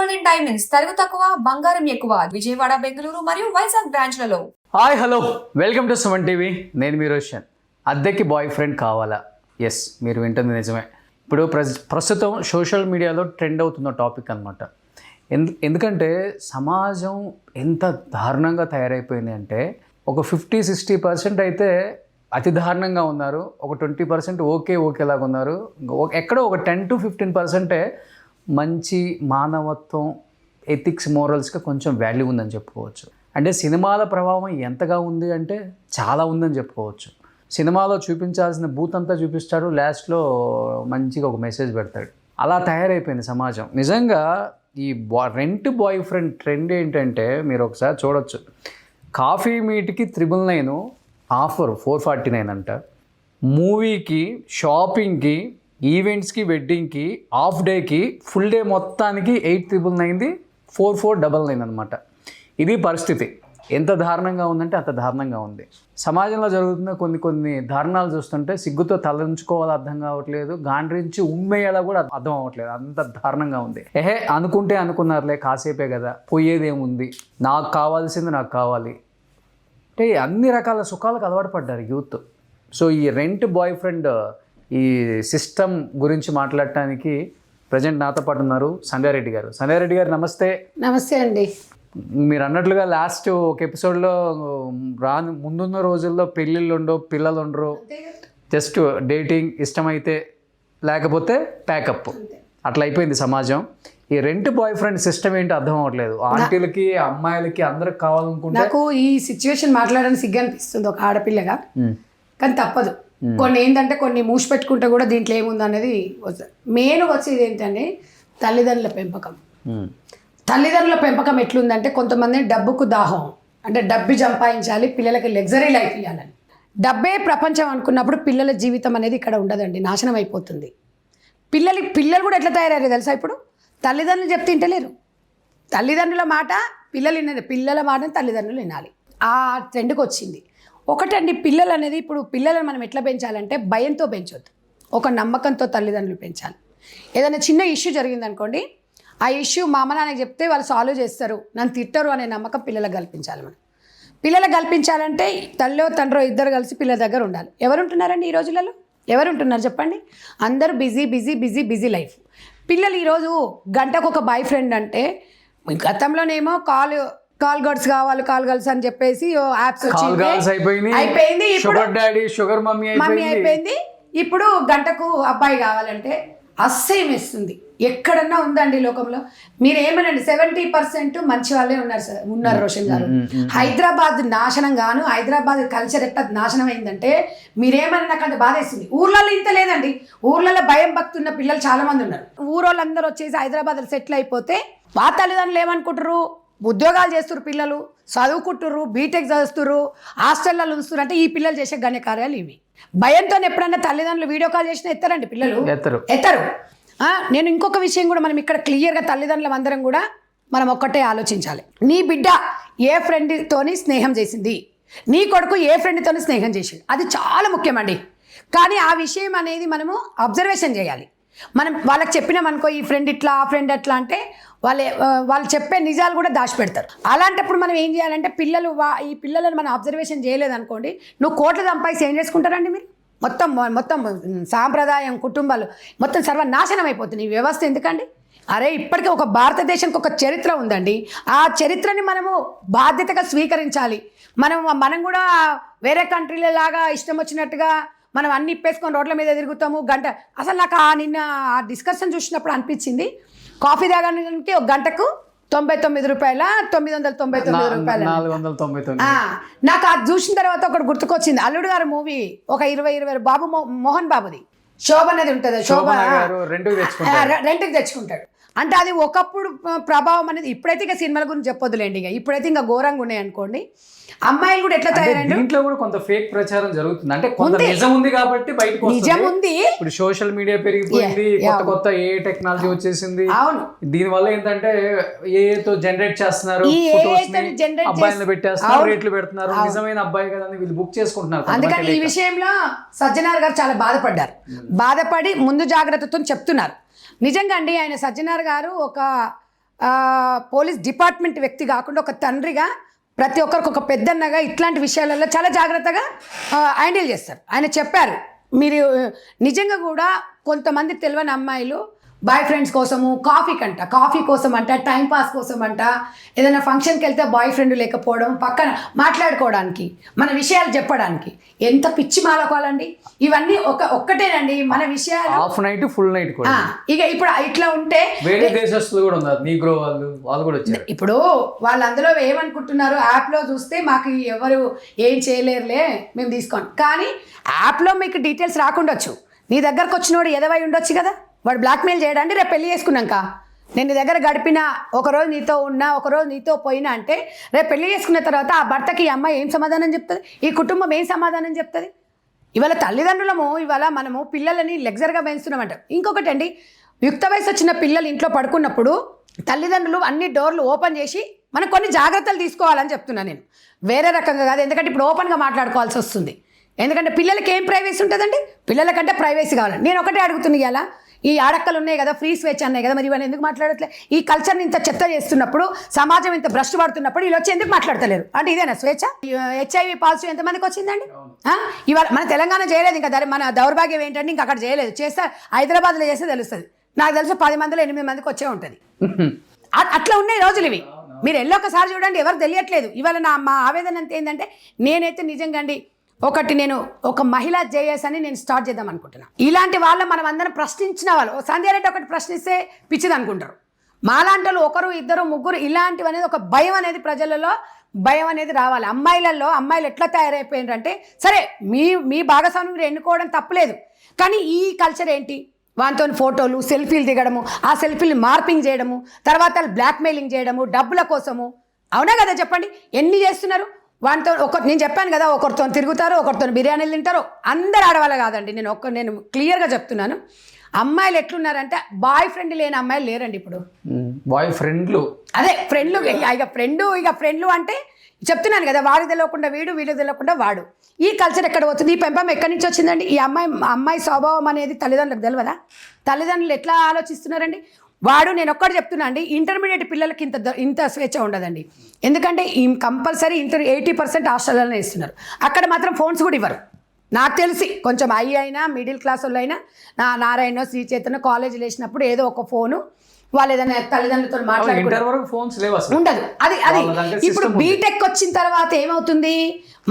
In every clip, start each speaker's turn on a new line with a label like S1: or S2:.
S1: Golden diamonds తరుగు తక్కువ బంగారం ఎక్కువ విజయవాడ బెంగళూరు మరియు వైజాగ్ బ్రాంచ్లలో.
S2: Hi hello welcome to Suman TV. నేను మీ రోషన్. అద్దెకి బాయ్ ఫ్రెండ్ కావాలా? ఎస్, మీరు వింటుంది నిజమే. ఇప్పుడు ప్రస్తుతం సోషల్ మీడియాలో ట్రెండ్ అవుతున్న టాపిక్ అనమాట. ఎందుకంటే సమాజం ఎంత దారుణంగా తయారైపోయింది అంటే ఒక 50-60% అయితే అతి దారుణంగా ఉన్నారు, ఒక 20% ఓకేలాగా ఉన్నారు, ఎక్కడో ఒక 10-15% మంచి మానవత్వం, ఎథిక్స్, మోరల్స్గా కొంచెం వాల్యూ ఉందని చెప్పుకోవచ్చు. అంటే సినిమాల ప్రభావం ఎంతగా ఉంది అంటే చాలా ఉందని చెప్పుకోవచ్చు. సినిమాలో చూపించాల్సిన బూత్ అంతా చూపిస్తాడు, లాస్ట్లో మంచిగా ఒక మెసేజ్ పెడతాడు. అలా తయారైపోయింది సమాజం. నిజంగా ఈ రెంట్ బాయ్ ఫ్రెండ్ ట్రెండ్ ఏంటంటే మీరు ఒకసారి చూడొచ్చు. కాఫీ మీట్కి 999 ఆఫర్ 449 అంట. మూవీకి, షాపింగ్కి, ఈవెంట్స్కి, వెడ్డింగ్కి, హాఫ్ డేకి, ఫుల్ డే మొత్తానికి 899 4499 అనమాట. ఇది పరిస్థితి. ఎంత దారుణంగా ఉందంటే అంత దారుణంగా ఉంది. సమాజంలో జరుగుతున్న కొన్ని దారుణాలు చూస్తుంటే సిగ్గుతో తలంచుకోవాలో అర్థం కావట్లేదు, గాండ్రించి ఉమ్మేయాలో కూడా అర్థం అవ్వట్లేదు. అంత దారుణంగా ఉంది. అనుకుంటే అనుకున్నారులే, కాసేపే కదా, పోయేదేముంది, నాకు కావాల్సింది నాకు కావాలి అంటే అన్ని రకాల సుఖాలకు అలవాటు పడ్డారు యూత్. సో ఈ రెంట్ బాయ్ ఫ్రెండ్ ఈ సిస్టమ్ గురించి మాట్లాడటానికి ప్రజెంట్ నాతో పాటు ఉన్నారు సంధ్యా రెడ్డి గారు. సంధ్యా రెడ్డి గారు నమస్తే.
S3: నమస్తే అండి.
S2: మీరు అన్నట్లుగా లాస్ట్ ఒక ఎపిసోడ్లో ముందున్న రోజుల్లో పెళ్ళిళ్ళు ఉండవు, పిల్లలు ఉండరు, జస్ట్ డేటింగ్, ఇష్టమైతే లేకపోతే ప్యాకప్, అట్లా అయిపోయింది సమాజం. ఈ రెంట్ బాయ్ ఫ్రెండ్ సిస్టమ్ ఏంటో అర్థం అవ్వట్లేదు. ఆంటీలకి, అమ్మాయిలకి అందరికి కావాలనుకుంటే
S3: నాకు ఈ సిచ్యువేషన్ మాట్లాడడానికి సిగ్గు అనిపిస్తుంది ఒక ఆడపిల్లగా, కానీ తప్పదు. కొన్ని ఏంటంటే కొన్ని మూసి పెట్టుకుంటే కూడా దీంట్లో ఏముంది అనేది మెయిన్ వచ్చేది ఏంటంటే తల్లిదండ్రుల పెంపకం. తల్లిదండ్రుల పెంపకం ఎట్లుందంటే కొంతమంది డబ్బుకు దాహం, అంటే డబ్బు సంపాదించాలి, పిల్లలకి లగ్జరీ లైఫ్ ఇవ్వాలని. డబ్బే ప్రపంచం అనుకున్నప్పుడు పిల్లల జీవితం అనేది ఇక్కడ ఉండదండి, నాశనం అయిపోతుంది. పిల్లలు కూడా ఎట్లా తయారయ్యారు తెలుసా? ఇప్పుడు తల్లిదండ్రులు చెప్తే తింటలేరు. తల్లిదండ్రుల మాట పిల్లలు వినాలి, పిల్లల మాట తల్లిదండ్రులు వినాలి. ఆ ట్రెండ్కి వచ్చింది. ఒకటండి, పిల్లలు అనేది ఇప్పుడు పిల్లలను మనం ఎట్లా పెంచాలంటే భయంతో పెంచొద్దు, ఒక నమ్మకంతో తల్లిదండ్రులు పెంచాలి. ఏదైనా చిన్న ఇష్యూ జరిగిందనుకోండి, ఆ ఇష్యూ మా అమ్మ నాన్నకి చెప్తే వాళ్ళు సాల్వ్ చేస్తారు, నన్ను తిట్టరు అనే నమ్మకం పిల్లలకు కల్పించాలి. మనం పిల్లలకు కల్పించాలంటే తల్లో తండ్రో ఇద్దరు కలిసి పిల్లల దగ్గర ఉండాలి. ఎవరుంటున్నారండి ఈ రోజులలో? ఎవరుంటున్నారు చెప్పండి? అందరూ బిజీ లైఫ్. పిల్లలు ఈరోజు గంటకు ఒక బాయ్ ఫ్రెండ్ అంటే, గతంలోనేమో కాల్ గర్ల్స్ కావాలి, కాల్ గర్ల్స్ అని చెప్పేసి యాప్స్ అయిపోయింది.
S2: షుగర్ మమ్మీ
S3: అయిపోయింది. ఇప్పుడు గంటకు అబ్బాయి కావాలంటే అస్సహ్యం వేస్తుంది. ఎక్కడన్నా ఉందండి లోకంలో? మీరు ఏమనండి, 70% మంచి వాళ్ళే ఉన్నారు రోషన్ గారు. హైదరాబాద్ నాశనం గాను, హైదరాబాద్ కల్చర్ ఎట్లా నాశనం అయిందంటే మీరేమన్నా నాకు అంత బాధ వేస్తుంది. ఊర్లలో ఇంత లేదండి, ఊర్లలో భయం భక్తున్న పిల్లలు చాలా మంది ఉన్నారు. ఊరోళ్ళందరూ వచ్చేసి హైదరాబాద్లో సెటిల్ అయిపోతే మా తల్లిదండ్రులు ఏమనుకుంటారు? ఉద్యోగాలు చేస్తున్నారు, పిల్లలు చదువుకుంటుర్రు, బీటెక్ చదువుతున్నారు, హాస్టల్లో ఉంచుతున్నారు. అంటే ఈ పిల్లలు చేసే ఘనకార్యాలు ఇవి. భయంతో ఎప్పుడన్నా తల్లిదండ్రులు వీడియో కాల్ చేసినా ఎత్తారండి పిల్లలు, ఎత్తరు. నేను ఇంకొక విషయం కూడా మనం ఇక్కడ క్లియర్గా తల్లిదండ్రులం అందరం కూడా మనం ఒక్కటే ఆలోచించాలి. నీ బిడ్డ ఏ ఫ్రెండ్తోని స్నేహం చేసింది, నీ కొడుకు ఏ ఫ్రెండ్తోని స్నేహం చేసింది, అది చాలా ముఖ్యమండి. కానీ ఆ విషయం అనేది మనము అబ్జర్వేషన్ చేయాలి. మనం వాళ్ళకి చెప్పినామనుకో, ఈ ఫ్రెండ్ ఇట్లా, ఆ ఫ్రెండ్ ఎట్లా అంటే వాళ్ళు చెప్పే నిజాలు కూడా దాచిపెడతారు. అలాంటప్పుడు మనం ఏం చేయాలంటే ఈ పిల్లలను మనం అబ్జర్వేషన్ చేయలేదనుకోండి, నువ్వు కోట్లు సంపాదించి ఏం చేసుకుంటారండి మీరు? మొత్తం సాంప్రదాయం, కుటుంబాలు మొత్తం సర్వనాశనం అయిపోతుంది ఈ వ్యవస్థ. ఎందుకండి? అరే ఇప్పటికీ ఒక భారతదేశానికి ఒక చరిత్ర ఉందండి. ఆ చరిత్రని మనము బాధ్యతగా స్వీకరించాలి. మనం కూడా వేరే కంట్రీల లాగా ఇష్టం వచ్చినట్టుగా మనం అన్ని ఇప్పేసుకొని రోడ్ల మీద తిరుగుతాము. అసలు నాకు నిన్న ఆ డిస్కషన్ చూసినప్పుడు అనిపించింది, కాఫీ తాగడానికి ఒక గంటకు 99 రూపాయల, 999 రూపాయలు. నాకు అది చూసిన తర్వాత ఒకటి గుర్తుకొచ్చింది. అల్లుడు గారు మూవీ ఒక 20 బాబు మోహన్ బాబుది, శోభ అనేది ఉంటుంది. శోభ రెంట్కి తెచ్చుకుంటాడు. అంటే అది ఒకప్పుడు ప్రభావం అనేది. ఇప్పుడైతే ఇక సినిమాల గురించి చెప్పొద్దులేండి, ఇప్పుడైతే ఇంకా ఘోరంగా ఉన్నాయి అనుకోండి. అమ్మాయిలు కూడా ఎట్లా తయారైంది,
S2: దీంట్లో కూడా కొంత ఫేక్ ప్రచారం జరుగుతుంది. అంటే కొంత నిజం ఉంది కాబట్టి బయటకు
S3: నిజం ఉంది.
S2: ఇప్పుడు సోషల్ మీడియా పెరిగిపోయింది, కొత్త ఏ టెక్నాలజీ వచ్చేసింది.
S3: అవును,
S2: దీని వల్ల ఏంటంటే ఏతో జనరేట్ చేస్తున్నారు, అబ్బాయిలను పెట్టేస్తున్నారు, రేట్లు పెడుతున్నారు, నిజమైన అబ్బాయి కదా వీళ్ళు బుక్ చేసుకుంటున్నారు.
S3: అందుకని ఈ విషయంలో సజ్జనార్ గారు చాలా బాధపడ్డారు. బాధపడి ముందు జాగ్రత్తతో చెప్తున్నారు. నిజంగా అండి, ఆయన సజ్జనార్ గారు ఒక పోలీస్ డిపార్ట్మెంట్ వ్యక్తి కాకుండా ఒక తండ్రిగా ప్రతి ఒక్కరికి ఒక పెద్దన్నగా ఇట్లాంటి విషయాలలో చాలా జాగ్రత్తగా హ్యాండిల్ చేస్తారు. ఆయన చెప్పారు, మీరు నిజంగా కూడా కొంతమంది తెలియని అమ్మాయిలు బాయ్ ఫ్రెండ్స్ కోసము కాఫీ కోసం అంట, టైం పాస్ కోసం అంట, ఏదైనా ఫంక్షన్కి వెళ్తే బాయ్ ఫ్రెండ్ లేకపోవడం, పక్కన మాట్లాడుకోవడానికి, మన విషయాలు చెప్పడానికి ఎంత పిచ్చి మాలకోవాలండి. ఇవన్నీ ఒక్కటేనండి మన విషయాలు.
S2: హాఫ్ నైట్ ఫుల్ నైట్ కూడా.
S3: ఇక ఇప్పుడు ఇట్లా ఉంటే
S2: వేరే దేశస్తులు కూడా ఉన్నారు, నీగ్రో వాళ్ళు కూడా వచ్చారు.
S3: ఇప్పుడు వాళ్ళు అందులో ఏమనుకుంటున్నారు, యాప్లో చూస్తే మాకు ఎవరు ఏం చేయలేరులే మేము తీసుకోండి, కానీ యాప్లో మీకు డీటెయిల్స్ రాకుండొచ్చు. నీ దగ్గరకు వచ్చినోడు ఎదవై ఉండొచ్చు కదా, వాడు బ్లాక్మెయిల్ చేయడానికి రేపు పెళ్లి చేసుకున్నాక నేను నీ దగ్గర గడిపిన ఒకరోజు నీతో ఉన్నా ఒకరోజు నీతో పోయినా అంటే రేపు పెళ్లి చేసుకున్న తర్వాత ఆ భర్తకి ఈ అమ్మాయి ఏం సమాధానం చెప్తుంది, ఈ కుటుంబం ఏం సమాధానం చెప్తుంది? ఇవాళ తల్లిదండ్రులము ఇవాళ మనము పిల్లలని లెగ్జర్గా పెంచుతున్నామంట. ఇంకొకటి అండి, యుక్త వయసు వచ్చిన పిల్లలు ఇంట్లో పడుకున్నప్పుడు తల్లిదండ్రులు అన్ని డోర్లు ఓపెన్ చేసి మనం కొన్ని జాగ్రత్తలు తీసుకోవాలని చెప్తున్నాను నేను, వేరే రకంగా కాదు. ఎందుకంటే ఇప్పుడు ఓపెన్గా మాట్లాడుకోవాల్సి వస్తుంది. ఎందుకంటే పిల్లలకి ఏం ప్రైవసీ ఉంటుందండి, పిల్లలకంటే ప్రైవసీ కావాలండి. నేను ఒకటే అడుగుతుంది, ఇలా ఈ ఆడక్కలు ఉన్నాయి కదా, ఫ్రీ స్వేచ్ఛ అన్నాయి కదా, మరి ఇవన్నీ ఎందుకు మాట్లాడట్లే? ఈ కల్చర్ని ఇంత చెత్త చేస్తున్నప్పుడు, సమాజం ఇంత భ్రష్టు పడుతున్నప్పుడు వీళ్ళు వచ్చి ఎందుకు మాట్లాడతలేరు? అంటే ఇదేనా స్వేచ్ఛ? HIV పాజిటివ్ ఎంతమందికి వచ్చిందండి? ఇవాళ మన తెలంగాణ చేయలేదు, ఇంకా మన దౌర్భాగ్యం ఏంటంటే ఇంకా అక్కడ చేయలేదు. చేస్తే హైదరాబాద్లో చేస్తే తెలుస్తుంది. నాకు తెలుసు 10 మందిలో 8 మందికి వచ్చే ఉంటుంది. అట్లా ఉన్నాయి రోజులు ఇవి. మీరు ఒకసారి చూడండి, ఎవరు తెలియట్లేదు. ఇవాళ మా ఆవేదన అంత ఏంటంటే, నేనైతే నిజంగా అండి నేను ఒక మహిళా జేఎస్ అని నేను స్టార్ట్ చేద్దాం అనుకుంటున్నాను. ఇలాంటి వాళ్ళు మనం అందరం ప్రశ్నించిన వాళ్ళు, సంధ్య రెడ్డి ఒకటి ప్రశ్నిస్తే పిచ్చిది అనుకుంటారు. మాలాంటి వాళ్ళు ఒకరు ఇద్దరు ముగ్గురు ఇలాంటివి అనేది ఒక భయం అనేది ప్రజలలో భయం అనేది రావాలి. అమ్మాయిలు ఎట్లా తయారైపోయినారంటే, సరే మీ భాగస్వామిని మీరు ఎన్నుకోవడం తప్పులేదు, కానీ ఈ కల్చర్ ఏంటి? వాటితో ఫోటోలు సెల్ఫీలు దిగడము, ఆ సెల్ఫీలు మార్పింగ్ చేయడము, తర్వాత బ్లాక్మెయిలింగ్ చేయడము డబ్బుల కోసము. అవునా కదా చెప్పండి, ఎన్ని చేస్తున్నారు? వాటితో నేను చెప్పాను కదా, ఒకరితో తిరుగుతారు, ఒకరితో బిర్యానీలు తింటారు. అందరు ఆడవాళ్ళు కాదండి, నేను క్లియర్గా చెప్తున్నాను. అమ్మాయిలు ఎట్లున్నారంటే బాయ్ ఫ్రెండ్ లేని అమ్మాయిలు లేరండి ఇప్పుడు.
S2: బాయ్ ఫ్రెండ్లు
S3: అదే ఫ్రెండ్లు, ఇక ఫ్రెండ్లు అంటే చెప్తున్నాను కదా, వాడికి తెలియకుండా వీడికి తెలియకుండా వాడు. ఈ కల్చర్ ఎక్కడ పోతుంది? ఈ పెంపం ఎక్కడి నుంచి వచ్చిందండి? ఈ అమ్మాయి స్వభావం అనేది తల్లిదండ్రులకు తెలియదా? తల్లిదండ్రులు ఎట్లా ఆలోచిస్తున్నారండి? నేను ఒక్కటి చెప్తున్నా అండి, ఇంటర్మీడియట్ పిల్లలకి ఇంత స్వేచ్ఛ ఉండదండి. ఎందుకంటే కంపల్సరీ 80% హాస్టల్లోనే ఇస్తున్నారు. అక్కడ మాత్రం ఫోన్స్ కూడా ఇవ్వరు. నాకు తెలిసి కొంచెం అయినా మిడిల్ క్లాస్ వాళ్ళు అయినా నారాయణ శ్రీ చైతన్య కాలేజీలో వేసినప్పుడు ఏదో ఒక ఫోను వాళ్ళు ఏదైనా తల్లిదండ్రులతో మాట్లాడుకుంటారు, ఉండదు. అది ఇప్పుడు బీటెక్ వచ్చిన తర్వాత ఏమవుతుంది,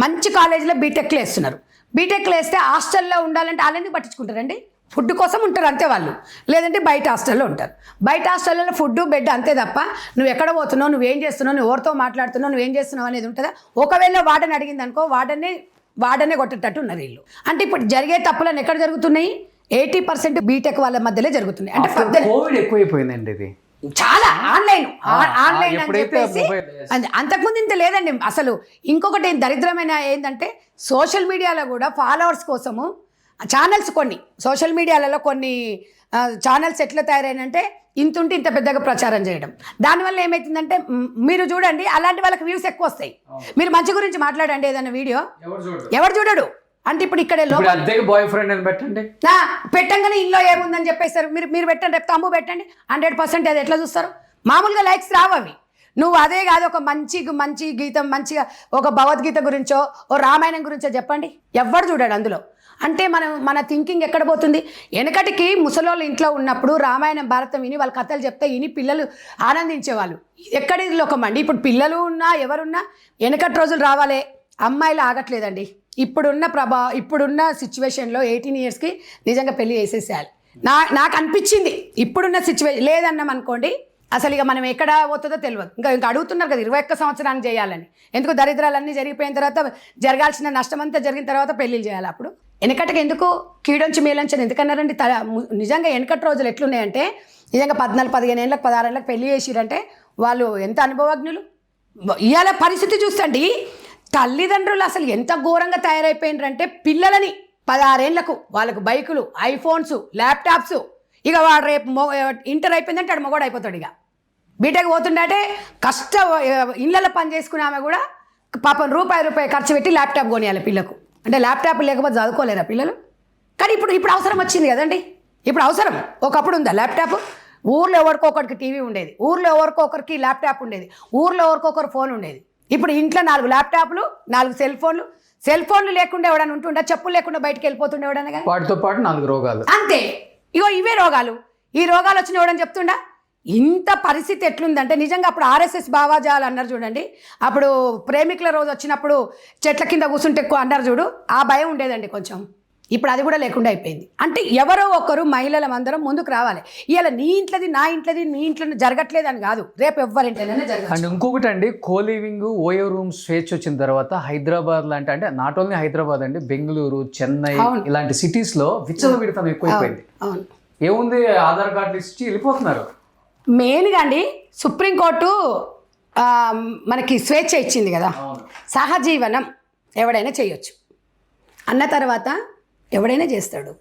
S3: మంచి కాలేజీలో బీటెక్లో వేస్తున్నారు. బీటెక్లో వేస్తే హాస్టల్లో ఉండాలంటే వాళ్ళని పట్టించుకుంటారండి. ఫుడ్ కోసం ఉంటారు అంతే వాళ్ళు, లేదంటే బయట హాస్టల్లో ఉంటారు. బయట హాస్టల్లో ఫుడ్ బెడ్ అంతే తప్ప నువ్వు ఎక్కడ పోతున్నావు, నువ్వేం చేస్తున్నావు, నువ్వు ఎవరితో మాట్లాడుతున్నావు, నువ్వేం చేస్తున్నావు అనేది ఉంటుందా? ఒకవేళ వాడని అడిగింది అనుకో, వాడనే కొట్టేటట్టు ఉన్నారు వీళ్ళు. అంటే ఇప్పుడు జరిగే తప్పులను ఎక్కడ జరుగుతున్నాయి? 80% బీటెక్ వాళ్ళ మధ్యలో జరుగుతున్నాయి. అంటే
S2: కోవిడ్ ఎక్కువైపోయిందండి, ఇది
S3: చాలా ఆన్లైన్ అని చెప్పేసి. అంతకుముందు ఇంత లేదండి అసలు. ఇంకొకటి దరిద్రమైన ఏంటంటే, సోషల్ మీడియాలో కూడా ఫాలోవర్స్ కోసము ఛానల్స్, సోషల్ మీడియాలలో కొన్ని ఛానల్స్ ఎట్లా తయారైనంటే ఇంతుంటే ఇంత పెద్దగా ప్రచారం చేయడం. దానివల్ల ఏమవుతుందంటే, మీరు చూడండి అలాంటి వాళ్ళకి వ్యూస్ ఎక్కువ వస్తాయి. మీరు మంచి గురించి మాట్లాడండి ఏదైనా వీడియో, ఎవరు చూడడు. అంటే ఇప్పుడు ఇక్కడ
S2: బాయ్ ఫ్రెండ్ అని
S3: పెట్టంగానే ఇంట్లో ఏముందని చెప్పేస్తారు. మీరు పెట్టండి, రేపు తమ్ము పెట్టండి, 100% అది ఎట్లా చూస్తారు? మామూలుగా లైక్స్ రావు అవి. నువ్వు అదే కాదు, ఒక మంచి గీతం, మంచిగా ఒక భగవద్గీత గురించో ఓ రామాయణం గురించో చెప్పండి, ఎవ్వరు చూడాడు అందులో. అంటే మన థింకింగ్ ఎక్కడ పోతుంది? వెనకటికి ముసలోళ్ళు ఇంట్లో ఉన్నప్పుడు రామాయణం భారతం విని వాళ్ళ కథలు చెప్తే విని పిల్లలు ఆనందించేవాళ్ళు. ఎక్కడి లోకం అండి ఇప్పుడు? పిల్లలు ఉన్నా ఎవరున్నా వెనకటి రోజులు రావాలే. అమ్మాయిలు ఆగట్లేదండి. ఇప్పుడున్న సిచ్యువేషన్లో 18 yearsకి నిజంగా పెళ్లి చేసేసేయాలి. నాకు అనిపించింది. ఇప్పుడున్న సిచ్యువేషన్ లేదన్నాం అనుకోండి, అసలు ఇక మనం ఎక్కడ పోతుందో తెలియదు. ఇంకా అడుగుతున్నారు కదా 21 సంవత్సరానికి చేయాలని. ఎందుకు? దరిద్రాలన్నీ జరిగిపోయిన తర్వాత, జరగాల్సిన నష్టం అంతా జరిగిన తర్వాత పెళ్ళిళ్ళు చేయాలి. అప్పుడు వెనకటికి ఎందుకు కీడొంచి మేలంచని ఎందుకన్నారండి? నిజంగా వెనకటి రోజులు ఎట్లున్నాయంటే, నిజంగా 14, 15 ఏళ్ళకి 16 ఏళ్ళకి పెళ్లి చేసిరంటే వాళ్ళు ఎంత అనుభవజ్ఞులు. ఇవాళ పరిస్థితి చూస్తండి, తల్లిదండ్రులు అసలు ఎంత ఘోరంగా తయారైపోయినారంటే, పిల్లలని 16 ఏళ్లకు వాళ్ళకు బైకులు, ఐఫోన్స్, ల్యాప్టాప్స్. ఇక వాడు రేపు ఇంటర్ అయిపోయిందంటే వాడు మొగోడు అయిపోతాడు. ఇక బీటెక్ పోతుండే ఇళ్ళలో పని చేసుకునే ఆమె కూడా పాపం రూపాయి ఖర్చు పెట్టి ల్యాప్టాప్ కొనియాలి పిల్లకు. అంటే ల్యాప్టాప్ లేకపోతే చదువుకోలేరా పిల్లలు? కానీ ఇప్పుడు అవసరం వచ్చింది కదండి. ఇప్పుడు అవసరం. ఒకప్పుడు ఉందా ల్యాప్టాప్? ఊర్లో ఎవరికొకరికి టీవీ ఉండేది, ఊర్లో ఎవరికొకరికి ల్యాప్టాప్ ఉండేది, ఊర్లో ఎవరికొకరు ఫోన్ ఉండేది. ఇప్పుడు ఇంట్లో 4 ల్యాప్టాప్లు, 4 సెల్ ఫోన్లు లేకుండా ఎవడన్నా ఉంటుండే, చెప్పులు లేకుండా బయటకు వెళ్ళిపోతుండే ఎవడన్నా కానీ.
S2: వాటితో పాటు 4 రోగాలు
S3: అంతే. ఇగో ఇవే రోగాలు. ఈ రోగాలు వచ్చిన ఎవడని చెప్తుండా? ఇంత పరిస్థితి ఎట్లుందంటే నిజంగా అప్పుడు ఆర్ఎస్ఎస్ భావాజాలు అన్నారు చూడండి, అప్పుడు ప్రేమికుల రోజు వచ్చినప్పుడు చెట్ల కింద కూర్చుంటే ఎక్కువ అన్నారు చూడు, ఆ భయం ఉండేదండి కొంచెం. ఇప్పుడు అది కూడా లేకుండా అయిపోయింది. అంటే ఎవరో ఒకరు మహిళలం అందరం ముందుకు రావాలి. ఇవాళ నీ ఇంట్లోది నా ఇంట్లోది మీ ఇంట్లో జరగట్లేదు అని కాదు, రేపు ఎవరింటైనా జరగదు.
S2: అండ్ ఇంకొకటి అండి, కోలివింగ్ ఓయో రూమ్ స్వేచ్ఛ వచ్చిన తర్వాత హైదరాబాద్ లాంటి, అంటే నాట్ ఓన్లీ హైదరాబాద్ అండి, బెంగళూరు, చెన్నై ఇలాంటి సిటీస్లో విచ్చలవిడితనం ఎక్కువైపోయింది.
S3: అవును,
S2: ఏముంది, ఆధార్ కార్డులు ఇచ్చి వెళ్ళిపోతున్నారు.
S3: మెయిన్గా అండి సుప్రీంకోర్టు మనకి స్వేచ్ఛ ఇచ్చింది కదా, సహజీవనం ఎవడైనా చేయొచ్చు అన్న తర్వాత ఎవడైనా చేస్తాడు.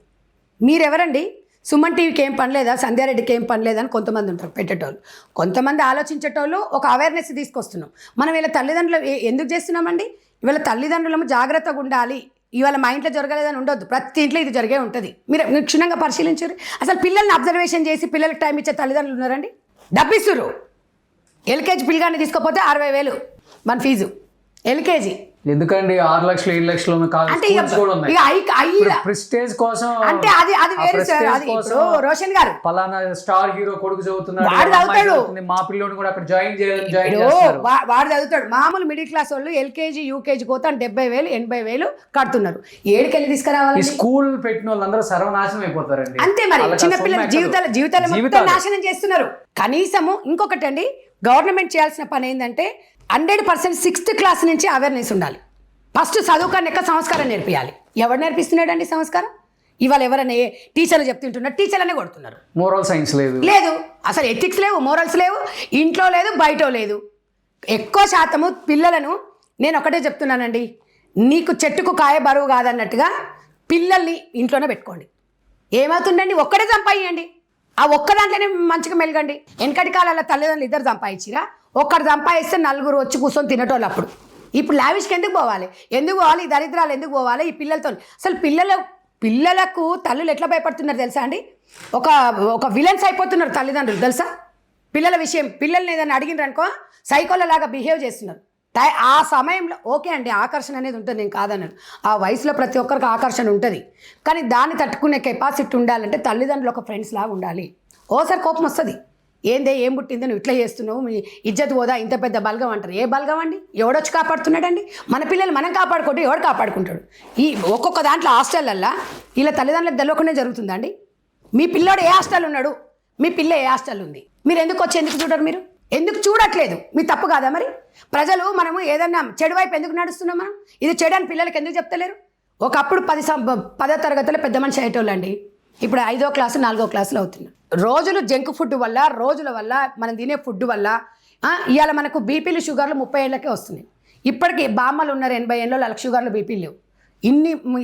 S3: మీరెవరండి? సుమన్ టీవీకి ఏం పని లేదా, సంధ్యారెడ్డికి ఏం పని లేదని కొంతమంది ఉంటారు పెట్టేటోళ్ళు. కొంతమంది ఆలోచించేటోళ్ళు ఒక అవేర్నెస్ తీసుకొస్తున్నాం. మనం వీళ్ళ తల్లిదండ్రులు ఎందుకు చేస్తున్నామండి? ఇవాళ తల్లిదండ్రులము జాగ్రత్తగా ఉండాలి. ఇవాళ మా ఇంట్లో జరగలేదని ఉండొద్దు, ప్రతి ఇంట్లో ఇది జరిగే ఉంటుంది. మీరు క్షుణ్ణంగా పరిశీలించారు. అసలు పిల్లల్ని అబ్జర్వేషన్ చేసి పిల్లలకి టైం ఇచ్చే తల్లిదండ్రులు ఉన్నారండి? డబ్బిస్తురు. ఎల్కేజీ పిల్లగాన్ని తీసుకోపోతే 60,000 మన ఫీజు ఎల్కేజీ.
S2: ఎందుకండి 6 లక్షలు 7 లక్షలు
S3: అంటే
S2: ప్రెస్టేజ్ కోసం,
S3: అంటే అది వేరు సార్. అది ఇప్పుడు రోషన్ గారు
S2: పలానా స్టార్ హీరో కొడుకు చదువుతున్నాడు,
S3: వాడు చదువుతాడు,
S2: మా పిల్లోని కూడా అక్కడ జాయిన్ చేయాలి,
S3: వాడు చదువుతాడు. మామూలు మిడిల్ క్లాస్ వాళ్ళు ఎల్కేజీ యూకేజీ పోతే 70,000 80,000 కడుతున్నారు. ఏడుకెళ్ళి తీసుకురావాలి?
S2: స్కూల్ పెట్టిన వాళ్ళందరూ సర్వనాశనం అయిపోతారండి.
S3: అంతే మరి. చిన్నపిల్లల జీవితాలు మొత్తం నాశనం చేస్తున్నారు. కనీసము ఇంకొకటి అండి, గవర్నమెంట్ చేయాల్సిన పని ఏంటంటే 100% 6th క్లాస్ నుంచి అవేర్నెస్ ఉండాలి. ఫస్ట్ చదువుకాన్ని ఎక్క సంస్కారం నేర్పియాలి. ఎవరు నేర్పిస్తున్నాడండి సంస్కారం? ఇవాళ ఎవరైనా టీచర్లు చెప్తుంటున్నారు, టీచర్లనే కొడుతున్నారు.
S2: మోరల్ సైన్స్ లేదు,
S3: అసలు ఎథిక్స్ లేవు, మోరల్స్ లేవు, ఇంట్లో లేదు, బయట లేదు. ఎక్కువ శాతము పిల్లలను నేను ఒకటే చెప్తున్నానండి, నీకు చెట్టుకు కాయ బరువు కాదన్నట్టుగా పిల్లల్ని ఇంట్లోనే పెట్టుకోండి. ఏమవుతుందండి? ఒక్కడే సంపాదించండి, ఆ ఒక్క దాంట్లోనే మంచిగా మెలగండి. వెనకటి కాలాల తల్లిదండ్రులు 2 సంపాదించిరా, ఒక్కడు సంపాదిస్తే 4 వచ్చి కూర్చొని తినటోళ్ళు. అప్పుడు ఇప్పుడు లావిష్కి ఎందుకు పోవాలి? ఈ దరిద్రాలు ఎందుకు పోవాలి ఈ పిల్లలతో? అసలు పిల్లలకు తల్లులు ఎట్లా భయపడుతున్నారు తెలుసా అండి? ఒక విలన్స్ అయిపోతున్నారు తల్లిదండ్రులు తెలుసా? పిల్లల విషయం, పిల్లల్ని ఏదైనా అడిగినారనుకో సైకోలలాగా బిహేవ్ చేస్తున్నారు. ఆ సమయంలో ఓకే అండి, ఆకర్షణ అనేది ఉంటుంది, నేను కాదన్నాను. ఆ వయసులో ప్రతి ఒక్కరికి ఆకర్షణ ఉంటుంది, కానీ దాన్ని తట్టుకునే కెపాసిటీ ఉండాలంటే తల్లిదండ్రులు ఒక ఫ్రెండ్స్ లాగా ఉండాలి. ఓసారి కోపం వస్తుంది, ఏం పుట్టిందో నువ్వు ఇట్లా చేస్తున్నావు, మీ ఇజ్జత్ పోదా, ఇంత పెద్ద బలగం అంటారు. ఏ బలగం అండి? ఎవడొచ్చి కాపాడుతున్నాడండి? మన పిల్లలు మనం కాపాడుకుంటే ఎవడు కాపాడుకుంటాడు? ఈ ఒక్కొక్క దాంట్లో హాస్టల్లల్లా ఇలా తల్లిదండ్రులకు తెలియకుండా జరుగుతుందండి. మీ పిల్లోడు ఏ హాస్టల్ ఉన్నాడు, మీ పిల్ల ఏ హాస్టల్ ఉంది, మీరు ఎందుకు చూడరు? మీరు ఎందుకు చూడట్లేదు? మీ తప్పు కాదా మరి? ప్రజలు మనము ఏదన్నా చెడు వైపు ఎందుకు నడుస్తున్నాం? మనం ఇది చెడు అని పిల్లలకి ఎందుకు చెప్తలేరు? ఒకప్పుడు 10వ తరగతిలో పెద్ద మనిషి అయ్యేటోళ్ళండి, ఇప్పుడు 5వ క్లాసు 4వ క్లాసులో అవుతున్నారు. రోజులు జంక్ ఫుడ్ వల్ల, రోజుల వల్ల, మనం తినే ఫుడ్ వల్ల ఇవాళ మనకు బీపీలు షుగర్లు 30 ఏళ్ళకే వస్తున్నాయి. ఇప్పటికీ బామ్మలు ఉన్నారు 80 ఏళ్ళలో, వాళ్ళకి షుగర్లు బీపీలు లేవు.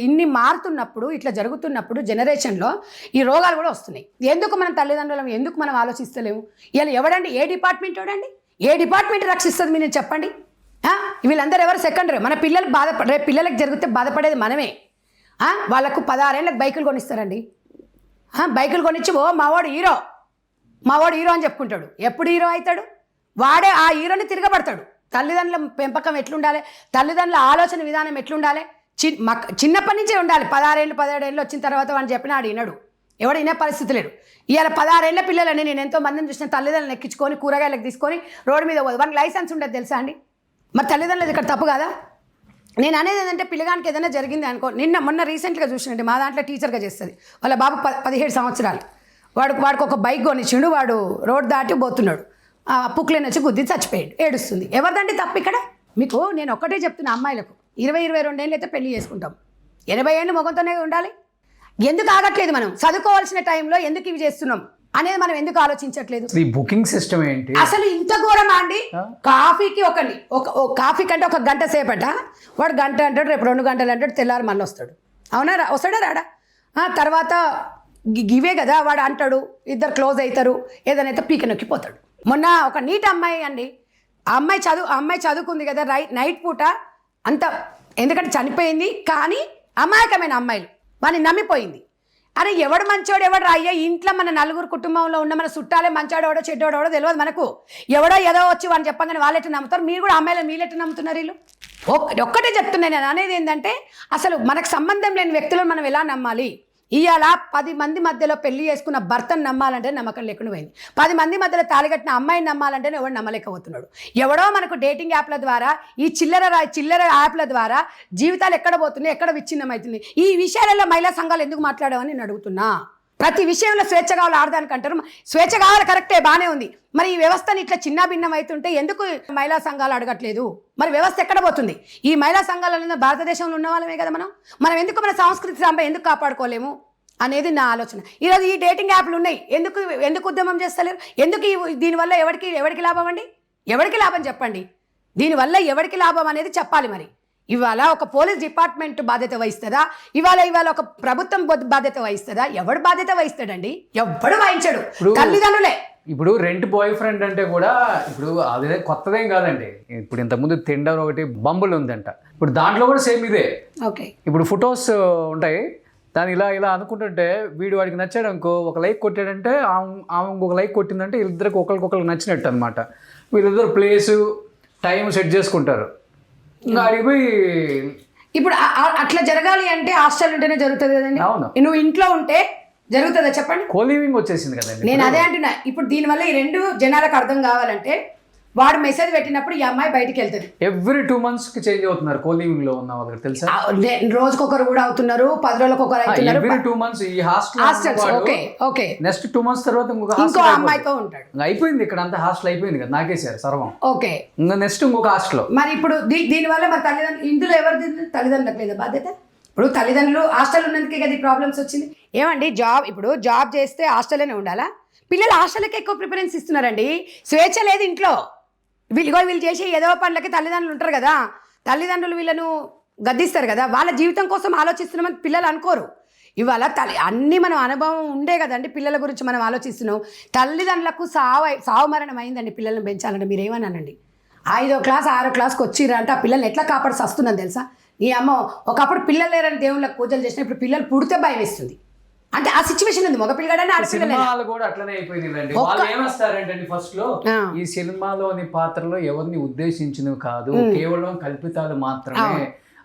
S3: ఇన్ని మారుతున్నప్పుడు, ఇట్లా జరుగుతున్నప్పుడు జనరేషన్లో ఈ రోగాలు కూడా వస్తున్నాయి. ఎందుకు మనం తల్లిదండ్రులం ఎందుకు మనం ఆలోచిస్తలేము? ఇలా ఎవడండి? ఏ డిపార్ట్మెంట్ వాడండి? ఏ డిపార్ట్మెంట్ రక్షిస్తుంది మీరు చెప్పండి? వీళ్ళందరూ ఎవరు సెకండరీ? మన పిల్లలు రేపు పిల్లలకు జరిగితే బాధపడేది మనమే. వాళ్ళకు 16 ఏళ్ళకి బైకులు కొనిస్తారండి. బైకులు కొనిచ్చి మావాడు హీరో అని చెప్పుకుంటాడు. ఎప్పుడు హీరో అవుతాడు? వాడే ఆ హీరోని తిరగబడతాడు. తల్లిదండ్రుల పెంపకం ఎట్లుండాలి, తల్లిదండ్రుల ఆలోచన విధానం ఎట్లుండాలి? చిన్నప్పటి నుంచే ఉండాలి. 16 ఏళ్ళు 17 ఏళ్ళు వచ్చిన తర్వాత వాడిని చెప్పినా ఆడు వినడు, ఎవడు వినే పరిస్థితి లేడు. ఇవాళ 16 ఏళ్ళ పిల్లలని నేను ఎంతో మందిని చూసిన తల్లిదండ్రులను ఎక్కించుకొని కూరగాయలకు తీసుకొని రోడ్డు మీద పోదు. వానికి లైసెన్స్ ఉండదు తెలుసా అండి? మరి తల్లిదండ్రులు ఇక్కడ తప్పు కదా? నేను అనేది ఏంటంటే పిల్లగానికి ఏదైనా జరిగింది అనుకో, మొన్న రీసెంట్గా చూసినండి, మా దాంట్లో టీచర్గా చేస్తుంది. వాళ్ళ బాబు 17 సంవత్సరాలు. వాడికి ఒక బైక్ కొనిచ్చిండు, వాడు రోడ్ దాటి పోతున్నాడు, పుక్లేని వచ్చి గుద్ది చచ్చిపోయాడు, ఏడుస్తుంది. ఎవరిదండి తప్పు ఇక్కడ? మీకు నేను ఒక్కటే చెప్తున్నా, అమ్మాయిలకు 20-22 ఏళ్ళు అయితే పెళ్లి చేసుకుంటాం, 80 ఏళ్ళు మొగంతోనే ఉండాలి. ఎందుకు ఆగట్లేదు? మనం చదువుకోవాల్సిన టైంలో ఎందుకు ఇవి చేస్తున్నాం అనేది మనం ఎందుకు ఆలోచించట్లేదు?
S2: ఈ బుకింగ్ సిస్టమ్ ఏంటి
S3: అసలు? ఇంత ఘోరమా అండి? కాఫీకి కాఫీ కంటే 1 గంట సేపట, వాడు గంట అంటాడు, రేపు 2 గంటలు అంటాడు, తెల్లారి మళ్ళీ వస్తాడు. అవునా? వస్తాడా రాడా? తర్వాత ఇవే కదా వాడు అంటాడు, ఇద్దరు క్లోజ్ అవుతారు, ఏదైనా పీక నొక్కిపోతాడు. మొన్న ఒక నీట్ అమ్మాయి అండి, ఆ అమ్మాయి చదువుకుంది కదా నైట్ పూట అంత, ఎందుకంటే చనిపోయింది, కానీ అమాయకమైన అమ్మాయిలు వాడిని నమ్మిపోయింది. అరే ఎవడు మంచోడు ఎవడు రాయ్యా ఇంట్లో మన నలుగురు కుటుంబంలో ఉన్న మన చుట్టాలే మంచోడెవడో చెడ్డోడెవడో తెలియదు మనకు. ఎవడో ఏదో వచ్చి వాళ్ళు చెప్పగానే వాళ్ళు ఎట్లా నమ్ముతారు, మీరు కూడా అమ్మాయిలు మీరు ఎట్లా నమ్ముతున్నారు? వీళ్ళు ఒక్కటే చెప్తున్నాను నేను అనేది ఏంటంటే అసలు మనకు సంబంధం లేని వ్యక్తులను మనం ఎలా నమ్మాలి? ఇవాళ 10 మంది మధ్యలో పెళ్లి చేసుకున్న భర్తను నమ్మాలంటే నమ్మకం లేకుండా పోయింది. 10 మంది మధ్యలో తాళికట్టిన అమ్మాయిని నమ్మాలంటే ఎవడు నమ్మలేకపోతున్నాడు. ఎవడో మనకు డేటింగ్ యాప్ల ద్వారా ఈ చిల్లర యాప్ల ద్వారా జీవితాలు ఎక్కడ పోతున్నాయి, ఎక్కడ విచ్ఛిన్నమవుతుంది? ఈ విషయాలలో మహిళా సంఘాలు ఎందుకు మాట్లాడవని నేను అడుగుతున్నా. ప్రతి విషయంలో స్వేచ్ఛ కావాలి ఆడదానికి అంటారు. స్వేచ్ఛ కావాలి, కరెక్టే, బాగానే ఉంది. మరి ఈ వ్యవస్థని ఇట్లా చిన్న భిన్నం అవుతుంటే ఎందుకు మహిళా సంఘాలు అడగట్లేదు? మరి వ్యవస్థ ఎక్కడ పోతుంది? ఈ మహిళా సంఘాలలో భారతదేశంలో ఉన్న వాళ్ళమే కదా మనం ఎందుకు మన సంస్కృతి సాంబ ఎందుకు కాపాడుకోలేము అనేది నా ఆలోచన. ఈరోజు ఈ డేటింగ్ యాప్లు ఉన్నాయి, ఎందుకు ఉద్యమం చేస్తలేరు? ఎందుకు దీనివల్ల ఎవరికి లాభం అండి? ఎవరికి లాభం చెప్పండి. దీనివల్ల ఎవరికి లాభం అనేది చెప్పాలి. మరి ఇవాళ ఒక పోలీస్ డిపార్ట్మెంట్ బాధ్యత వహిస్తుందా? ఇవాళ ఒక ప్రభుత్వం బాధ్యత వహిస్తుందా? ఎవడు బాధ్యత వహిస్తాడండి? ఎవడు వహించడు, తల్లిదండ్రులే.
S2: ఇప్పుడు రెంట్ బాయ్ ఫ్రెండ్ అంటే కూడా ఇప్పుడు అదే కొత్తదేం కాదండి. ఇప్పుడు ఇంతకుముందు తిండర్ ఒకటి బంబులు ఉందంట, ఇప్పుడు దాంట్లో కూడా సేమ్ ఇదే.
S3: ఓకే,
S2: ఇప్పుడు ఫొటోస్ ఉంటాయి, దాన్ని ఇలా అనుకుంటుంటే వీడు వాడికి నచ్చాడు అనుకో, ఒక లైక్ కొట్టాడంటే ఆమె ఇంకొక లైక్ కొట్టిందంటే వీళ్ళిద్దరికి ఒకరికి నచ్చినట్టు అనమాట. వీళ్ళిద్దరు ప్లేసు టైం సెట్ చేసుకుంటారు. ఇంకా అడిగిపోయి
S3: ఇప్పుడు అట్లా జరగాలి అంటే హాస్టల్ ఉంటేనే జరుగుతుంది కదండి.
S2: అవును,
S3: నువ్వు ఇంట్లో ఉంటే జరుగుతుందా చెప్పండి?
S2: కోలివింగ్ వచ్చేసింది కదండి.
S3: నేను అదే అంటున్నా. ఇప్పుడు దీనివల్ల ఈ రెండు జనాలకు అర్థం కావాలంటే వాడు మెసేజ్ పెట్టినప్పుడు ఈ అమ్మాయి బయటికి వెళ్తుంది.
S2: ఎవ్రీ 2 months చేంజ్ అవుతున్నారు కోలివింగ్ లో ఉన్న వాళ్ళకి తెలుసా?
S3: రోజుకొకరు కూడా అవుతున్నారు, 10 రోజులకొకరు అవుతున్నారు.
S2: ఎవ్రీ 2 months ఈ హాస్టల్
S3: ఓకే
S2: నెక్స్ట్ 2 months తర్వాత
S3: ఇంకో అమ్మాయితో ఉంటాడు.
S2: అయిపోయింది, ఇక్కడ అంతా హాస్టల్ అయిపోయింది కదా, నాకేసారు సర్వం.
S3: ఓకే,
S2: ఇంకా నెక్స్ట్ ఇంకొక హాస్టల్.
S3: మరి ఇప్పుడు దీనివల్ల మరి తల్లిదండ్రులు ఇందులో ఎవరు తల్లిదండ్రులకు లేదా బాధ్యత? ఇప్పుడు తల్లిదండ్రులు హాస్టల్ ఉన్నందుకే కదా ఈ ప్రాబ్లమ్స్ వచ్చింది. ఏమండి జాబ్ చేస్తే హాస్టల్లోనే ఉండాలా? పిల్లలు హాస్టల్కి ఎక్కువ ప్రిఫరెన్స్ ఇస్తున్నారండి. స్వేచ్ఛ లేదు ఇంట్లో. వీళ్ళు చేసే ఏదో పనులకి తల్లిదండ్రులు ఉంటారు కదా, తల్లిదండ్రులు వీళ్ళను గద్దిస్తారు కదా. వాళ్ళ జీవితం కోసం ఆలోచిస్తున్నామని పిల్లలు అనుకోరు. ఇవాళ అన్నీ మనం అనుభవం ఉండే కదండి, పిల్లల గురించి మనం ఆలోచిస్తున్నాం. తల్లిదండ్రులకు సావు మరణం అయిందండి పిల్లల్ని పెంచాలంటే. మీరేమన్నానండి, 5వ క్లాస్ 6వ క్లాస్కి వచ్చిర్రా అంటే ఆ పిల్లల్ని ఎట్లా కాపాడి వస్తున్నాను తెలుసా? నీ అమ్మ ఒకప్పుడు పిల్లలు లేరని దేవుళ్ళకి పూజలు చేసిన, ఇప్పుడు పిల్లలు పుడితే భయం వేస్తుంది. అంటే ఆ సిచ్యువేషన్ ఉంది. మగపిల్లగానే
S2: సినిమాలు కూడా అట్లనే అయిపోయిందండి. వాళ్ళు ఏమేస్తారంటే ఫస్ట్ లో ఈ సినిమాలోని పాత్రలో ఎవరిని ఉద్దేశించినవి కాదు, కేవలం కల్పితాలు మాత్రమే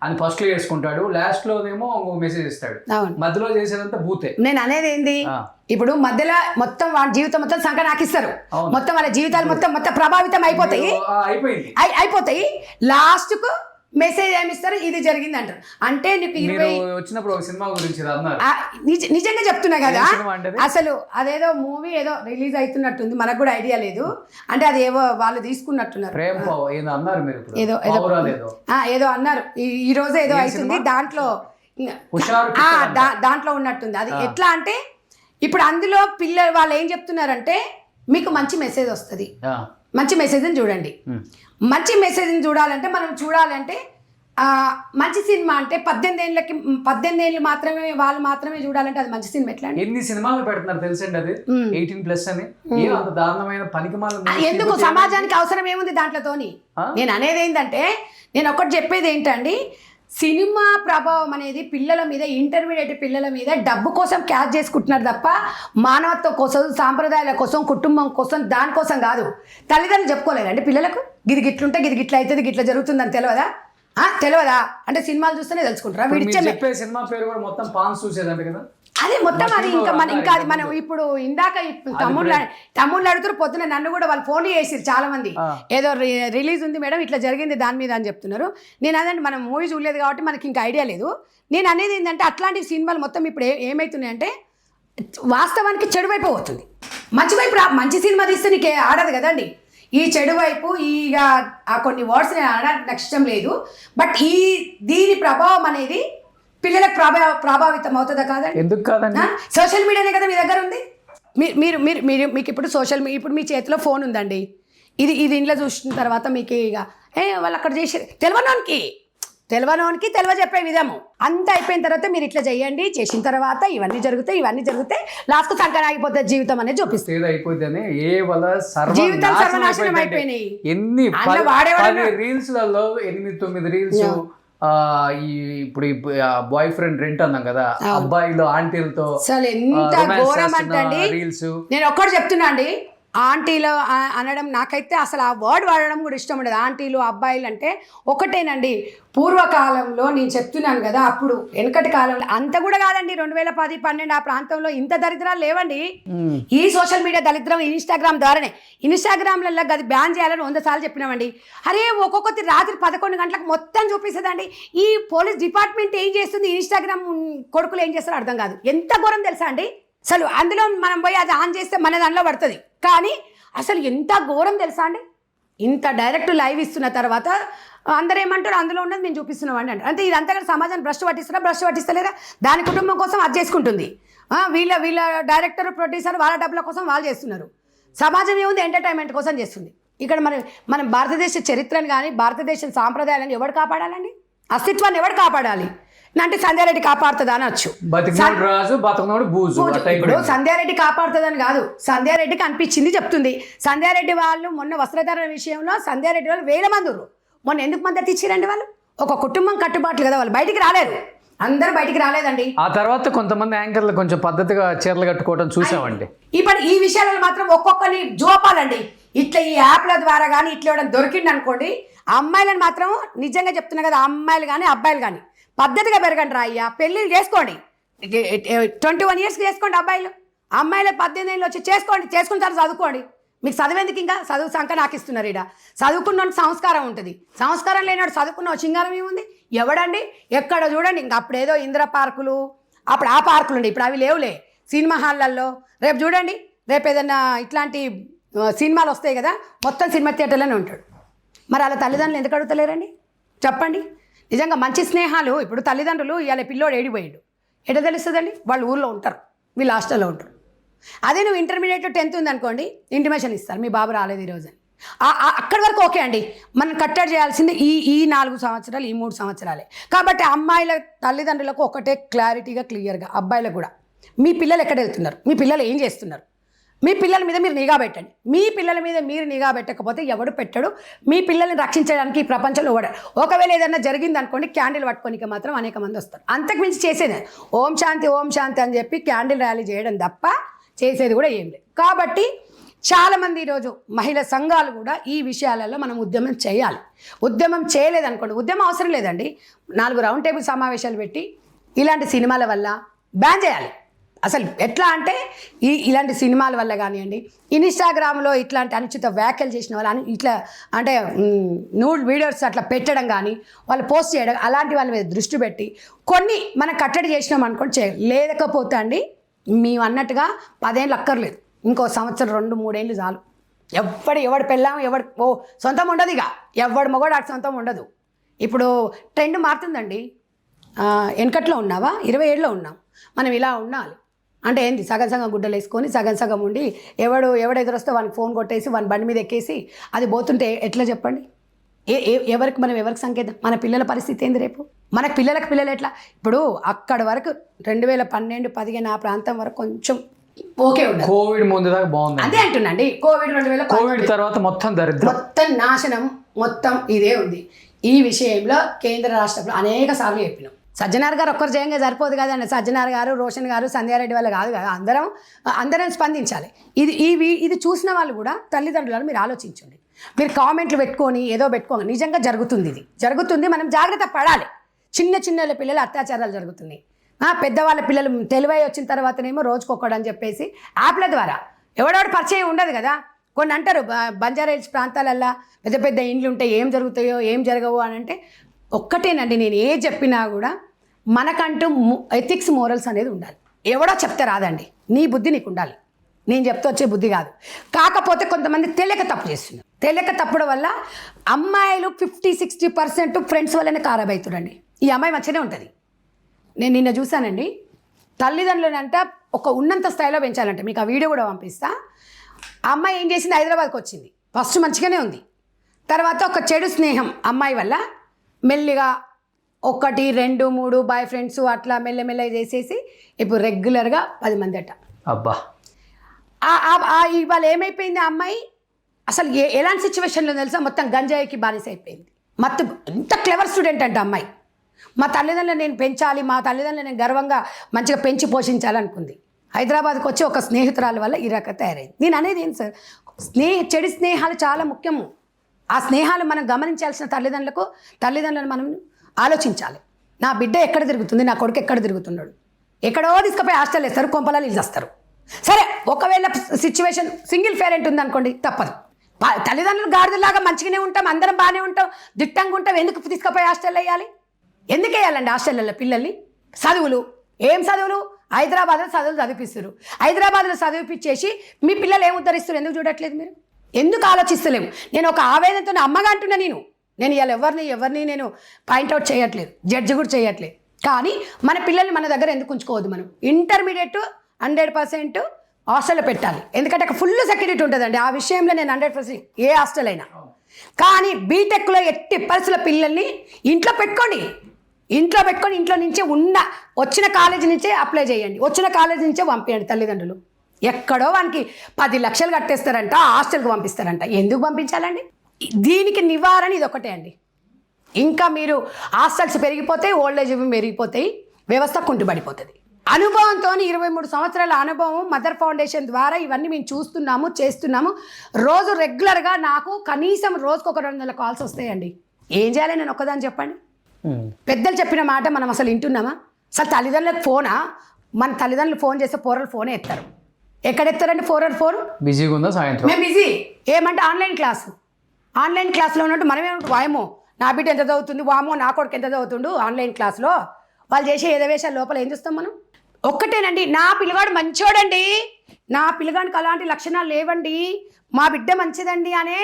S2: అని ఫస్ట్ లో చేసుకుంటాడు. లాస్ట్ లోనేమో మెసేజ్ ఇస్తాడు, మధ్యలో చేసేదంతా భూతే.
S3: నేను అనేది ఏంది, ఇప్పుడు మధ్యలో మొత్తం వాళ్ళ జీవితం మొత్తం సంఖ్య నాకిస్తారు, మొత్తం వాళ్ళ జీవితాలు మొత్తం ప్రభావితం అయిపోతాయి. లాస్ట్ కు మెసేజ్ ఏమిస్తారు, ఇది జరిగింది అంటారు. అంటే నీకు 20
S2: వచ్చినప్పుడు ఒక సినిమా గురించి
S3: నిజంగా చెప్తున్నా కదా, అసలు అదేదో మూవీ ఏదో రిలీజ్ అవుతున్నట్టుంది, మనకు కూడా ఐడియా లేదు. అంటే అది ఏవో వాళ్ళు తీసుకున్నట్టున్నారు, ఏదో అన్నారు ఈ రోజు ఏదో అవుతుంది, దాంట్లో ఉన్నట్టుంది. అది ఎట్లా అంటే ఇప్పుడు అందులో పిల్లలు వాళ్ళు ఏం చెప్తున్నారంటే మీకు మంచి మెసేజ్ వస్తుంది, మంచి మెసేజ్ని చూడండి. మంచి మెసేజ్ని చూడాలంటే మంచి సినిమా అంటే 18 ఏళ్ళు మాత్రమే వాళ్ళు మాత్రమే చూడాలంటే అది మంచి సినిమా ఎట్లా?
S2: ఎన్ని సినిమాలు పెడుతున్నారు తెలుసండి, అది 18+ అని. అంత దారుణమైన పనికిమాల
S3: ఎందుకు? సమాజానికి అవసరం ఏముంది దాంట్లోతోని? నేను అనేది ఏంటంటే, నేను ఒకటి చెప్పేది ఏంటండి, సినిమా ప్రభావం అనేది పిల్లల మీద, ఇంటర్మీడియట్ పిల్లల మీద డబ్బు కోసం క్యాచ్ చేసుకుంటున్నారు తప్ప మానవత్వం కోసం, సాంప్రదాయాల కోసం, కుటుంబం కోసం, దానికోసం కాదు. తల్లిదండ్రులు చెప్పుకోలేదండి పిల్లలకు గిది గిట్లుంటే గిది గిట్ల అవుతుంది, గిట్ల జరుగుతుందని తెలియదా? అంటే సినిమాలు చూస్తేనే తెలుసుకుంటారా?
S2: చెప్పే సినిమా పేరు కూడా మొత్తం పాన్స్ చూసేదంటే కదా,
S3: అదే మొత్తం అది. ఇంకా అది మనం ఇప్పుడు ఇందాక తమ్ముళ్ళు అడుగుతారు, పొద్దున నన్ను కూడా వాళ్ళు ఫోన్లు చేసిరు చాలా మంది, ఏదో రిలీజ్ ఉంది మేడం ఇట్లా జరిగింది దాని మీద అని చెప్తున్నారు. నేను అదంటే మనం మూవీ చూడలేదు కాబట్టి మనకి ఇంకా ఐడియా లేదు. నేను అనేది ఏంటంటే అట్లాంటి సినిమాలు మొత్తం ఇప్పుడు ఏమవుతున్నాయంటే వాస్తవానికి చెడు వైపు పోతుంది. మంచి సినిమా తీస్తే నీకు ఆడదు కదండి. ఈ చెడు వైపు ఆ కొన్ని వర్డ్స్ నేను ఆడడానికి నాకు ఇష్టం లేదు. బట్ దీని ప్రభావం అనేది పిల్లలకు ప్రభావితం అవుతుందా కాదండి?
S2: ఎందుకు కాదండి?
S3: సోషల్ మీడియానే కదా మీ దగ్గర ఉంది. మీకు ఇప్పుడు ఇప్పుడు మీ చేతిలో ఫోన్ ఉందండి. ఇది ఇంట్లో చూసిన తర్వాత మీకు వాళ్ళు అక్కడ చేసి తెలియనోనికి తెలియజెప్పే విధము అంతా అయిపోయిన తర్వాత మీరు ఇట్లా చేసిన తర్వాత ఇవన్నీ జరుగుతాయి లాస్ట్ సంకన అయిపోతుంది జీవితం అనేది చూపిస్తుంది. జీవితం సర్వనాశనం అయిపోయినాయి.
S2: ఎన్ని రీల్స్లలో 8-9 రీల్స్ ఈ ఇప్పుడు బాయ్ ఫ్రెండ్ రెంట్ అన్నాం కదా, అబ్బాయిలు ఆంటీలతో
S3: అసలు ఎంత ఘోరం అంటే
S2: రీల్స్.
S3: నేను ఒక్కటి చెప్తున్నా అండి, ఆంటీలు అనడం నాకైతే అసలు ఆ వర్డ్ వాడడం కూడా ఇష్టం ఉండదు. ఆంటీలు అబ్బాయిలు అంటే ఒకటేనండి. పూర్వకాలంలో నేను చెప్తున్నాను కదా, అప్పుడు వెనకటి కాలంలో అంత కూడా కాదండి, 2010, 12 ఆ ప్రాంతంలో ఇంత దరిద్రాలు లేవండి. ఈ సోషల్ మీడియా దరిద్రం ఇన్స్టాగ్రామ్ ద్వారానే. ఇన్స్టాగ్రామ్లలో అది బ్యాన్ చేయాలని 100 సార్లు చెప్పినామండి. అరే ఒక్కొక్కటి రాత్రి 11 గంటలకు మొత్తం చూపిస్తుందండి. ఈ పోలీస్ డిపార్ట్మెంట్ ఏం చేస్తుంది, ఇన్స్టాగ్రామ్ కొడుకులు ఏం చేస్తారో అర్థం కాదు. ఎంత ఘోరం తెలుసా అండి అసలు. అందులో మనం పోయి అది ఆన్ చేస్తే మన దానిలో పడుతుంది, కానీ అసలు ఎంత ఘోరం తెలుసా అండి. ఇంత డైరెక్ట్ లైవ్ ఇస్తున్న తర్వాత అందరూ ఏమంటారు, అందులో ఉన్నది మేము చూపిస్తున్నాం అండి అంటే ఇదంతా కూడా సమాజాన్ని భ్రష్టు పట్టిస్తలేదా? దాని కుటుంబం కోసం అది చేసుకుంటుంది. వీళ్ళ డైరెక్టర్ ప్రొడ్యూసర్ వాళ్ళ డబ్బుల కోసం వాళ్ళు చేస్తున్నారు. సమాజం ఏముంది, ఎంటర్టైన్మెంట్ కోసం చేస్తుంది. ఇక్కడ మనం భారతదేశ చరిత్రను కానీ భారతదేశ సాంప్రదాయాలను ఎవరు కాపాడాలండి? అస్తిత్వాన్ని ఎవరు కాపాడాలి అంటే సంధ్యారెడ్డి కాపాడుతుందా అనొచ్చు. ఇప్పుడు సంధ్యారెడ్డి కాపాడుతుందని కాదు, సంధ్యారెడ్డికి అనిపించింది చెప్తుంది. సంధ్యారెడ్డి వాళ్ళు మొన్న వస్త్రధారణ విషయంలో సంధ్యారెడ్డి వాళ్ళు 1000 మంది ఉన్నారు. మొన్న ఎందుకు మద్దతు ఇచ్చారండి? వాళ్ళు ఒక కుటుంబం కట్టుబాట్లు కదా, వాళ్ళు బయటికి రాలేరు, అందరు బయటికి రాలేదండి.
S2: ఆ తర్వాత కొంతమంది యాంకర్లు కొంచెం పద్ధతిగా చీరలు కట్టుకోవడం చూసామండి.
S3: ఇప్పుడు ఈ విషయాలను మాత్రం ఒక్కొక్కరిని జోపాలండి. ఇట్లా ఈ యాప్ల ద్వారా కానీ ఇట్లా ఇవ్వడం దొరికింది అనుకోండి, అమ్మాయిలను మాత్రం నిజంగా చెప్తున్నా కదా, అమ్మాయిలు కానీ అబ్బాయిలు కానీ పద్ధతిగా పెరగండి రా అయ్యా. పెళ్ళిళ్ళు చేసుకోండి, 21 years చేసుకోండి అబ్బాయిలు. అమ్మాయిలు 18 ఏళ్ళు వచ్చి చేసుకున్న తర్వాత చదువుకోండి. మీకు చదివేందుకు ఇంకా చదువు సంఖ్య నాకు ఇస్తున్నారు. ఇక్కడ చదువుకున్న సంస్కారం ఉంటుంది, సంస్కారం లేనాడు చదువుకున్న సింగారం ఏముంది? ఎవడండి ఎక్కడ చూడండి. ఇంకా అప్పుడేదో ఇంద్ర పార్కులు, అప్పుడు ఆ పార్కులు ఉండే, ఇప్పుడు అవి లేవులే. సినిమా హాళ్ళల్లో రేపు చూడండి, రేపు ఏదన్నా ఇట్లాంటి సినిమాలు వస్తాయి కదా, మొత్తం సినిమా థియేటర్లోనే ఉంటాడు. మరి అలా తల్లిదండ్రులు ఎందుకు అడుగుతలేరండి చెప్పండి? నిజంగా మంచి స్నేహాలు. ఇప్పుడు తల్లిదండ్రులు ఇవాళ పిల్లోడు ఏడిపోయాడు ఎట తెలుస్తుందండి? వాళ్ళు ఊళ్ళో ఉంటారు, వీళ్ళు హాస్టల్లో ఉంటారు. అదే నువ్వు ఇంటర్మీడియట్ 10th ఉందనుకోండి, ఇంటిమేషన్ ఇస్తారు, మీ బాబు రాలేదు ఈరోజు అని. అక్కడి వరకు ఓకే అండి. మనం కట్టడి చేయాల్సింది ఈ 4 సంవత్సరాలు, ఈ 3 సంవత్సరాలే. కాబట్టి అమ్మాయిల తల్లిదండ్రులకు ఒకటే క్లారిటీగా క్లియర్గా, అబ్బాయిలకు కూడా, మీ పిల్లలు ఎక్కడ వెళ్తున్నారు, మీ పిల్లలు ఏం చేస్తున్నారు, మీ పిల్లల మీద మీరు నిఘా పెట్టండి. మీ పిల్లల మీద మీరు నిఘా పెట్టకపోతే ఎవడు పెట్టడు. మీ పిల్లల్ని రక్షించడానికి ఈ ప్రపంచంలో ఎవడు. ఒకవేళ ఏదైనా జరిగింది అనుకోండి, క్యాండిల్ పట్టుకోనికి మాత్రం అనేక మంది వస్తారు. అంతకు మించి చేసేది ఓం శాంతి అని చెప్పి క్యాండిల్ ర్యాలీ చేయడం తప్ప చేసేది కూడా ఏం లేదు. కాబట్టి చాలామంది ఈరోజు మహిళా సంఘాలు కూడా ఈ విషయాలలో మనం ఉద్యమం చేయాలి. ఉద్యమం చేయలేదనుకోండి, ఉద్యమం అవసరం లేదండి, 4 రౌండ్ టేబుల్ సమావేశాలు పెట్టి ఇలాంటి సినిమాల వల్ల బ్యాన్ చేయాలి. అసలు ఎట్లా అంటే ఇలాంటి సినిమాల వల్ల కానివ్వండి, ఇన్స్టాగ్రామ్లో ఇట్లాంటి అనుచిత వ్యాఖ్యలు చేసిన వాళ్ళు ఇట్లా అంటే న్యూడ్ వీడియోస్ అట్లా పెట్టడం కానీ, వాళ్ళు పోస్ట్ చేయడం, అలాంటి వాళ్ళ మీద దృష్టి పెట్టి కొన్ని మనం కట్టడి చేసినాం అనుకోండి చేయాలి. లేకపోతే అండి మేము అన్నట్టుగా 10 ఏళ్ళు అక్కర్లేదు, ఇంకో సంవత్సరం 2-3 ఏళ్ళు చాలు. ఎవడు పెళ్ళాం సొంతం ఉండదు. ఇక ఎవడు మొగడు అటు సొంతం ఉండదు. ఇప్పుడు ట్రెండ్ మారుతుందండి. వెనకట్లో ఉన్నావా, 20 ఏళ్ళలో ఉన్నాం, మనం ఇలా ఉండాలి అంటే ఏంటి? సగం గుడ్డలు వేసుకొని సగం ఉండి ఎవడు ఎదురొస్తే వానికి ఫోన్ కొట్టేసి వాని బండి మీద ఎక్కేసి అది పోతుంటే ఎట్లా చెప్పండి? ఎవరికి సంకేతం? మన పిల్లల పరిస్థితి ఏంది రేపు? మనకు పిల్లలు ఎట్లా? ఇప్పుడు అక్కడ వరకు 2012, 15 ఆ ప్రాంతం వరకు కొంచెం ఓకే ఉండదు.
S2: కోవిడ్ ముందు దాకా బాగుంది,
S3: అదే అంటున్నాండి. కోవిడ్
S2: తర్వాత మొత్తం దరిద్రం,
S3: మొత్తం నాశనం, మొత్తం ఇదే ఉంది. ఈ విషయంలో కేంద్ర రాష్ట్రంలో అనేక సార్లు చెప్పినాం. సజ్జనార్ గారు ఒక్కరు చేయంగా సరిపోదు కదండి. సజ్జనార్ గారు, రోషన్ గారు, సంధ్యారెడ్డి వాళ్ళు కాదు కదా, అందరం స్పందించాలి. ఇది చూసిన వాళ్ళు కూడా తల్లిదండ్రులను మీరు ఆలోచించండి. మీరు కామెంట్లు పెట్టుకొని ఏదో పెట్టుకోండి. నిజంగా జరుగుతుంది, మనం జాగ్రత్త పడాలి. చిన్న పిల్లలు అత్యాచారాలు జరుగుతున్నాయి. పెద్దవాళ్ళ పిల్లలు తెలివై వచ్చిన తర్వాతనేమో రోజుకొక్కడని చెప్పేసి యాప్ల ద్వారా ఎవడెవడు పరిచయం ఉండదు కదా. కొన్ని అంటారు బంజారా హిల్స్ ప్రాంతాలల్లో పెద్ద ఇండ్లు ఉంటాయి, ఏం జరుగుతాయో ఏం జరగవు అని అంటే ఒక్కటేనండి, నేను ఏ చెప్పినా కూడా మనకంటూ ఎథిక్స్ మోరల్స్ అనేది ఉండాలి. ఎవడో చెప్తే రాదండి, నీ బుద్ధి నీకు ఉండాలి. నేను చెప్తే వచ్చే బుద్ధి కాదు. కాకపోతే కొంతమంది తెలియక తప్పు చేస్తున్నారు. తెలియక తప్పడం వల్ల అమ్మాయిలు 50-60% ఫ్రెండ్స్ వల్లనే ఖరాబ్ అవుతుందండి. ఈ అమ్మాయి మంచిగానే ఉంటుంది. నేను నిన్న చూశానండి, తల్లిదండ్రులంట ఒక ఉన్నంత స్థాయిలో పెంచాలంటే, మీకు ఆ వీడియో కూడా పంపిస్తా. ఆ అమ్మాయి ఏం చేసింది, హైదరాబాద్కి వచ్చింది. ఫస్ట్ మంచిగానే ఉంది, తర్వాత ఒక చెడు స్నేహం అమ్మాయి వల్ల మెల్లిగా 1, 2, 3 బాయ్ ఫ్రెండ్స్ అట్లా మెల్లమెల్లగా చేసేసి ఇప్పుడు రెగ్యులర్గా 10 మంది అట.
S2: అబ్బా,
S3: ఇవాళ ఏమైపోయింది, ఆ అమ్మాయి అసలు ఎలాంటి సిచ్యువేషన్లో తెలుసా, మొత్తం గంజాయికి బానిస అయిపోయింది. ఎంత క్లెవర్ స్టూడెంట్ అంటే అమ్మాయి, మా తల్లిదండ్రులు నేను పెంచాలి, మా తల్లిదండ్రులు నేను గర్వంగా మంచిగా పెంచి పోషించాలనుకుంది. హైదరాబాద్కి వచ్చి ఒక స్నేహితురాల వల్ల ఈ రకం తయారైంది. నేను అనేది ఏంటి సార్, చెడు స్నేహాలు చాలా ముఖ్యము. ఆ స్నేహాలు మనం గమనించాల్సిన తల్లిదండ్రులను మనం ఆలోచించాలి. నా బిడ్డ ఎక్కడ తిరుగుతుంది, నా కొడుకు ఎక్కడ తిరుగుతున్నాడు, ఎక్కడో తీసుకుపోయి హాస్టల్ వేస్తారు, కొంపలలో ఇల్లు. సరే ఒకవేళ సిచ్యువేషన్ సింగిల్ పేరెంట్ ఉందనుకోండి, తప్పదు. తల్లిదండ్రులు గాడిదలాగా మంచిగానే ఉంటాం, అందరం బాగానే ఉంటాం, దిట్టంగా ఉంటాం, ఎందుకు తీసుకుపోయి హాస్టల్ వేయాలి? ఎందుకు వేయాలండి హాస్టల్లో పిల్లల్ని? చదువులు ఏం చదువులు? హైదరాబాద్లో చదువులు చదివిపిస్తారు. హైదరాబాద్లో చదివిపించేసి మీ పిల్లలు ఏం ఉద్ధరిస్తారు? ఎందుకు చూడట్లేదు మీరు? ఎందుకు ఆలోచిస్తలేము? నేను ఒక ఆవేదనతో అమ్మగా అంటున్నా. నేను ఇవాళ ఎవరిని నేను పాయింట్అవుట్ చేయట్లేదు, జడ్జి కూడా చేయట్లేదు. కానీ మన పిల్లల్ని మన దగ్గర ఎందుకు ఉంచుకోవద్దు? మనం ఇంటర్మీడియట్ 100% హాస్టల్లో పెట్టాలి. ఎందుకంటే అక్కడ ఫుల్ సెక్యూరిటీ ఉంటుందండి. ఆ విషయంలో నేను 100% ఏ హాస్టల్ అయినా. కానీ బీటెక్లో ఎట్టి పరిస్థితుల పిల్లల్ని ఇంట్లో పెట్టుకొని ఇంట్లో నుంచే వచ్చిన కాలేజీ నుంచే అప్లై చేయండి, వచ్చిన కాలేజీ నుంచే పంపించండి. తల్లిదండ్రులు ఎక్కడో వానికి 10 లక్షలు కట్టేస్తారంట, హాస్టల్కి పంపిస్తారంట. ఎందుకు పంపించాలండి? దీనికి నివారణ ఇది ఒకటే అండి. ఇంకా మీరు హాస్టల్స్ పెరిగిపోతాయి, ఓల్డేజ్ పెరిగిపోతాయి, వ్యవస్థ కుంటుపడిపోతుంది. అనుభవంతో 23 సంవత్సరాల అనుభవం మదర్ ఫౌండేషన్ ద్వారా ఇవన్నీ మేము చూస్తున్నాము, చేస్తున్నాము. రోజు రెగ్యులర్గా నాకు కనీసం రోజుకు ఒక 200 కాల్స్ వస్తాయండి. ఏం చేయాలి నేను ఒక్కదాన్ని చెప్పండి? పెద్దలు చెప్పిన మాట మనం అసలు వింటున్నామా? అసలు తల్లిదండ్రులకు ఫోనా? మన తల్లిదండ్రులు ఫోన్ చేస్తే పోరలు ఫోనే ఎత్తారు. ఎక్కడ ఎత్తారండి? 4
S2: బిజీగా ఉందా సాయంత్రం?
S3: మేము బిజీ. ఏమంటే ఆన్లైన్ క్లాస్లో ఉన్నట్టు మనమే వాయమో నా బిడ్డ ఎంత చదువుతుంది, వామో నా కొడుకు ఎంత చదువుతుండు ఆన్లైన్ క్లాస్లో. వాళ్ళు చేసే ఎదవేశాల లోపల ఏం చూస్తాం మనం? ఒక్కటేనండి, నా పిల్లగాడు మంచోడండి, నా పిల్లగాడికి అలాంటి లక్షణాలు లేవండి, మా బిడ్డ మంచిదండి అనే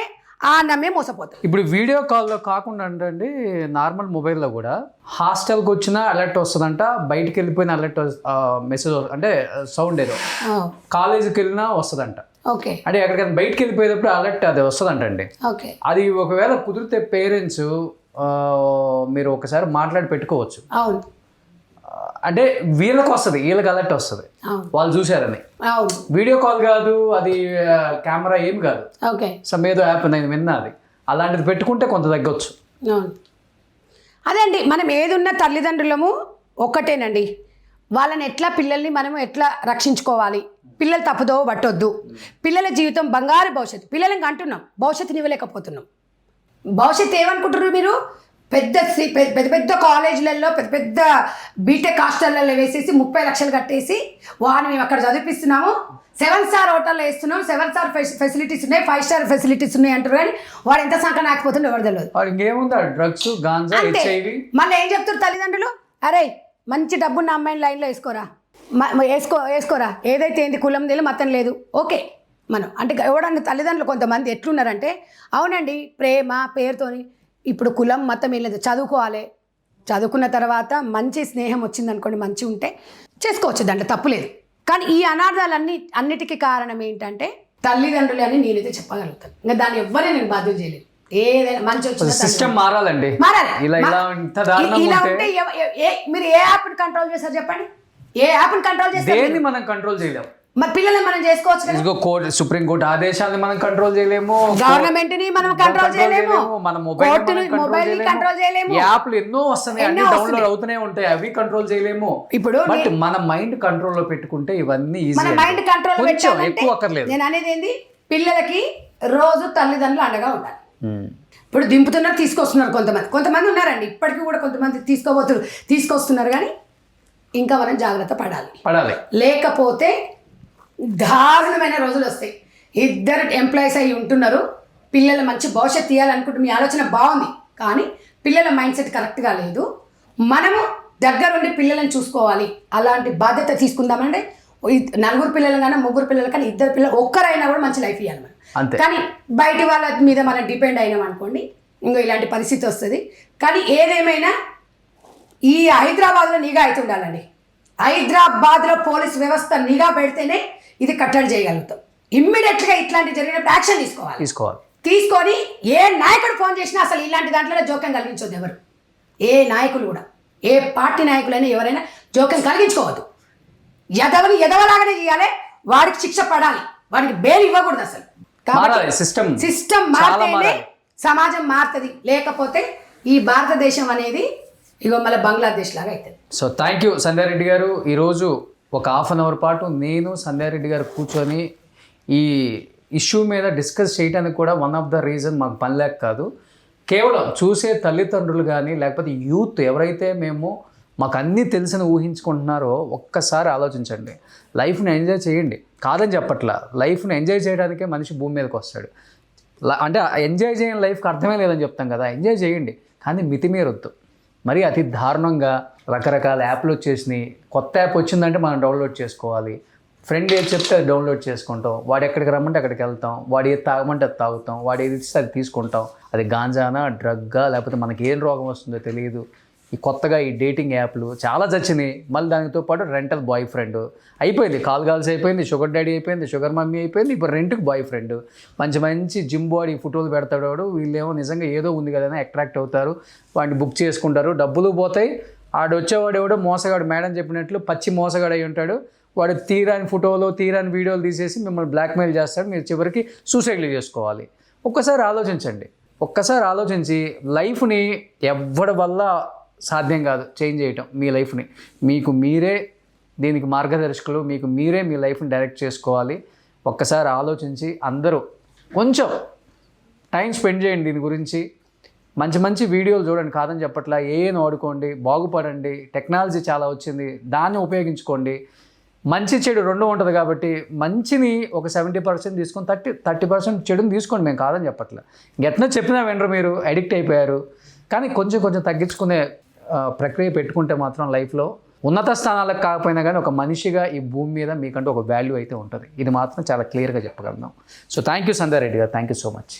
S3: ఆ నమ్మే మోసపోతుంది.
S2: ఇప్పుడు వీడియో కాల్లో కాకుండా అంటే నార్మల్ మొబైల్లో కూడా హాస్టల్కి వచ్చిన అలర్ట్ వస్తుందంట, బయటికి వెళ్ళిపోయిన అలర్ట్ మెసేజ్ అంటే సౌండ్ ఏదో కాలేజీకి వెళ్ళినా వస్తుందంట.
S3: ఓకే,
S2: అంటే ఎక్కడికైనా బయటికి వెళ్ళిపోయేటప్పుడు అలర్ట్ అది వస్తుందంట అండి.
S3: ఓకే,
S2: అది ఒకవేళ కుదిరితే పేరెంట్స్ మీరు ఒకసారి మాట్లాడి పెట్టుకోవచ్చు.
S3: అవును,
S2: అంటే వీళ్ళకి వస్తుంది, వీళ్ళకి అలర్ట్ వస్తుంది, వాళ్ళు చూశారని.
S3: అవును,
S2: వీడియో కాల్ కాదు, అది కెమెరా ఏం కాదు.
S3: ఓకే,
S2: సమ్ ఏదో యాప్ నేను విన్నా, అది అలాంటిది పెట్టుకుంటే కొంత తగ్గొచ్చు.
S3: అవును, అదే అండి. మనం ఏదున్న తల్లిదండ్రులము ఒక్కటేనండి. వాళ్ళని పిల్లల్ని మనము ఎట్లా రక్షించుకోవాలి? పిల్లలు తప్పుదో పట్టొద్దు. పిల్లల జీవితం బంగారు భవిష్యత్తు. పిల్లలకి అంటున్నాం, భవిష్యత్తుని ఇవ్వలేకపోతున్నాం. భవిష్యత్తు ఏమనుకుంటున్నారు మీరు? పెద్ద కాలేజీలలో పెద్ద బీటెక్ హాస్టల్లో వేసేసి 30 లక్షలు కట్టేసి వాడిని మేము అక్కడ చదివిపిస్తున్నాము, 7 స్టార్ హోటల్లో వేస్తున్నాం, 7 స్టార్ ఫెసిలిటీస్ ఉన్నాయి, 5 స్టార్ ఫెసిలిటీస్ ఉన్నాయి అంటారు. కానీ వాడు ఎంత సంఖ్య నాకపోతుందో ఎవరు తెలియదు.
S2: ఇంకేముందా డ్రగ్స్, గాంజా, హెచ్ఐవి.
S3: మళ్ళీ ఏం చెప్తారు తల్లిదండ్రులు? అరే మంచి డబ్బున్న అమ్మాయిని లైన్లో వేసుకోరా, ఏదైతే ఏంది కులం లేదు మతం లేదు, ఓకే. మనం అంటే ఎవడన్నా తల్లిదండ్రులు కొంతమంది ఎట్లున్నారంటే, అవునండి ప్రేమ పేరుతోని ఇప్పుడు కులం మతం ఏం లేదు, చదువుకోవాలి, చదువుకున్న తర్వాత మంచి స్నేహం వచ్చిందనుకోండి, మంచి ఉంటే చేసుకోవచ్చు, దాంట్లో తప్పు లేదు. కానీ ఈ అన్నిటికీ కారణం ఏంటంటే తల్లిదండ్రులు అని నేనైతే చెప్పగలుగుతాను. ఇంకా దాన్ని ఎవ్వరే నేను బాధ్యత చేయలేదు. ఏదైనా మంచి వచ్చిన
S2: సిస్టమ్ మారాలండి.
S3: ఇలా ఉంటే మీరు ఏ యాప్ని కంట్రోల్ చేస్తారు చెప్పండి? ఏ యాప్ని కంట్రోల్ చేస్తారు?
S2: మనం కంట్రోల్ చేయలేము.
S3: మరి పిల్లల్ని మనం చేసుకోవచ్చు కదా.
S2: సుప్రీంకోర్టు ఆదేశాలను మనం కంట్రోల్ చేయలేము,
S3: గవర్నమెంట్ ని మనం కంట్రోల్ చేయలేము,
S2: మన
S3: మొబైల్ కంట్రోల్ చేయలేము.
S2: యాప్లు ఎన్నో వస్తున్నాయి, అన్ని డౌన్లోడ్ అవుతూనే ఉంటాయి, అవి కంట్రోల్ చేయలేము.
S3: ఇప్పుడు
S2: బట్ మన మైండ్ కంట్రోల్ లో పెట్టుకుంటే ఇవన్నీ
S3: మన మైండ్ కంట్రోల్
S2: ఎక్కువ అక్కర్లేదు.
S3: నేను అనేది ఏంది, పిల్లలకి రోజు తల్లిదండ్రులు అండగా ఉండాలి. ఇప్పుడు దింపుతున్నారు, తీసుకొస్తున్నారు, కొంతమంది ఉన్నారండి ఇప్పటికీ కూడా, కొంతమంది తీసుకొస్తున్నారు. కానీ ఇంకా మనం జాగ్రత్త పడాలి. లేకపోతే దారుణమైన రోజులు వస్తాయి. 2 ఎంప్లాయీస్ అయ్యి ఉంటున్నారు, పిల్లల మంచి భవిష్యత్తు తీయాలనుకుంటే మీ ఆలోచన బాగుంది, కానీ పిల్లల మైండ్ సెట్ కరెక్ట్గా లేదు. మనము దగ్గరుండి పిల్లలను చూసుకోవాలి. అలాంటి బాధ్యత తీసుకుందామంటే 4 పిల్లలు కానీ 3 పిల్లలు కానీ 2 పిల్లలు ఒక్కరైనా కూడా మంచి లైఫ్ ఇవ్వాలి మనం. కానీ బయట వాళ్ళ మీద మనం డిపెండ్ అయినాం అనుకోండి, ఇంకో ఇలాంటి పరిస్థితి వస్తుంది. కానీ ఏదేమైనా ఈ హైదరాబాద్లో నిఘా అయితే ఉండాలండి. హైదరాబాద్లో పోలీస్ వ్యవస్థ నిఘా పెడితేనే ఇది కట్టడి చేయగలుగుతాం. ఇమ్మీడియట్గా ఇట్లాంటి జరిగినప్పుడు యాక్షన్ తీసుకొని ఏ నాయకుడు ఫోన్ చేసినా అసలు ఇలాంటి దాంట్లో జోక్యం కలిగించవద్దు. ఎవరు ఏ నాయకులు కూడా, ఏ పార్టీ నాయకులైనా ఎవరైనా జోక్యం కలిగించుకోవద్దు. ఎదవలాగానే చేయాలి, వాడికి శిక్ష పడాలి, వాడికి బెయిల్ ఇవ్వకూడదు అసలు. కాబట్టి సిస్టమ్ మారితేనే సమాజం మారుతుంది. లేకపోతే ఈ భారతదేశం అనేది ఇగో మళ్ళీ బంగ్లాదేశ్ లాగా అవుతుంది.
S2: సో థ్యాంక్ యూ సంధ్యారెడ్డి గారు. ఈరోజు ఒక హాఫ్ అన్ అవర్ పాటు నేను సంధ్యారెడ్డి గారు కూర్చొని ఈ ఇష్యూ మీద డిస్కస్ చేయడానికి కూడా వన్ ఆఫ్ ద రీజన్ మాకు పని లేక కాదు, కేవలం చూసే తల్లిదండ్రులు కానీ లేకపోతే యూత్ ఎవరైతే మాకు అన్నీ తెలిసిన ఊహించుకుంటున్నారో ఒక్కసారి ఆలోచించండి. లైఫ్ని ఎంజాయ్ చేయండి, కాదని చెప్పట్లా. లైఫ్ని ఎంజాయ్ చేయడానికే మనిషి భూమి మీదకి వస్తాడు. అంటే ఎంజాయ్ చేయని లైఫ్కి అర్థమే లేదని చెప్తాం కదా. ఎంజాయ్ చేయండి కానీ మితిమీరొద్దు. మరి అతి దారుణంగా రకరకాల యాప్లు వచ్చేసినాయి. కొత్త యాప్ వచ్చిందంటే మనం డౌన్లోడ్ చేసుకోవాలి. ఫ్రెండ్ ఏది చెప్తే అది డౌన్లోడ్ చేసుకుంటాం. వాడు ఎక్కడికి రమ్మంటే అక్కడికి వెళ్తాం. వాడు ఏది తాగమంటే అది తాగుతాం. వాడు ఏది ఇస్తే అది తీసుకుంటాం. అది గాంజానా, డ్రగ్గా, లేకపోతే మనకి ఏం రోగం వస్తుందో తెలియదు. ఈ కొత్తగా ఈ డేటింగ్ యాప్లు చాలా చచ్చినాయి. మళ్ళీ దానితో పాటు రెంటల్ బాయ్ ఫ్రెండ్ అయిపోయింది. కాల్స్ అయిపోయింది, షుగర్ డాడీ అయిపోయింది, షుగర్ మమ్మీ అయిపోయింది. ఇప్పుడు రెంట్కి బాయ్ ఫ్రెండ్. మంచి మంచి జిమ్ బాడీ ఫోటోలు పెడతాడు వాడు. వీళ్ళేమో నిజంగా ఏదో ఉంది కదా అట్రాక్ట్ అవుతారు, వాడిని బుక్ చేసుకుంటారు, డబ్బులు పోతాయి. ఆడు వచ్చేవాడు ఎవడో మోసగాడు, మేడం చెప్పినట్లు పచ్చి మోసగాడు అయి ఉంటాడు. వాడు తీరాని ఫోటోలు తీరాని వీడియోలు తీసేసి మిమ్మల్ని బ్లాక్మెయిల్ చేస్తాడు. మీరు చివరికి సూసైడ్లు చేసుకోవాలి. ఒక్కసారి ఆలోచించండి. ఒక్కసారి ఆలోచించి లైఫ్ని ఎవ్వడి వల్ల సాధ్యం కాదు చేంజ్ చేయటం. మీ లైఫ్ని మీకు మీరే దీనికి మార్గదర్శకులు. మీకు మీరే మీ లైఫ్ని డైరెక్ట్ చేసుకోవాలి. ఒక్కసారి ఆలోచించి అందరూ కొంచెం టైం స్పెండ్ చేయండి దీని గురించి. మంచి మంచి వీడియోలు చూడండి, కాదని చెప్పట్లా. ఏను వాడుకోండి, బాగుపడండి. టెక్నాలజీ చాలా వచ్చింది, దాన్ని ఉపయోగించుకోండి. మంచి చెడు రెండు ఉంటుంది కాబట్టి మంచిని ఒక 70% తీసుకొని 30% చెడుని తీసుకోండి. మేము కాదని చెప్పట్లే. ఎట్లా చెప్పినా వెంటనే మీరు అడిక్ట్ అయిపోయారు. కానీ కొంచెం కొంచెం తగ్గించుకునే ప్రక్రియ పెట్టుకుంటే మాత్రం లైఫ్లో ఉన్నత స్థానాలకు కాకపోయినా కానీ ఒక మనిషిగా ఈ భూమి మీద మీకంటూ ఒక వాల్యూ అయితే ఉంటుంది. ఇది మాత్రం చాలా క్లియర్గా చెప్పగలను. సో థ్యాంక్ యూ సంధ్యారెడ్డి గారు, థ్యాంక్ యూ సో మచ్.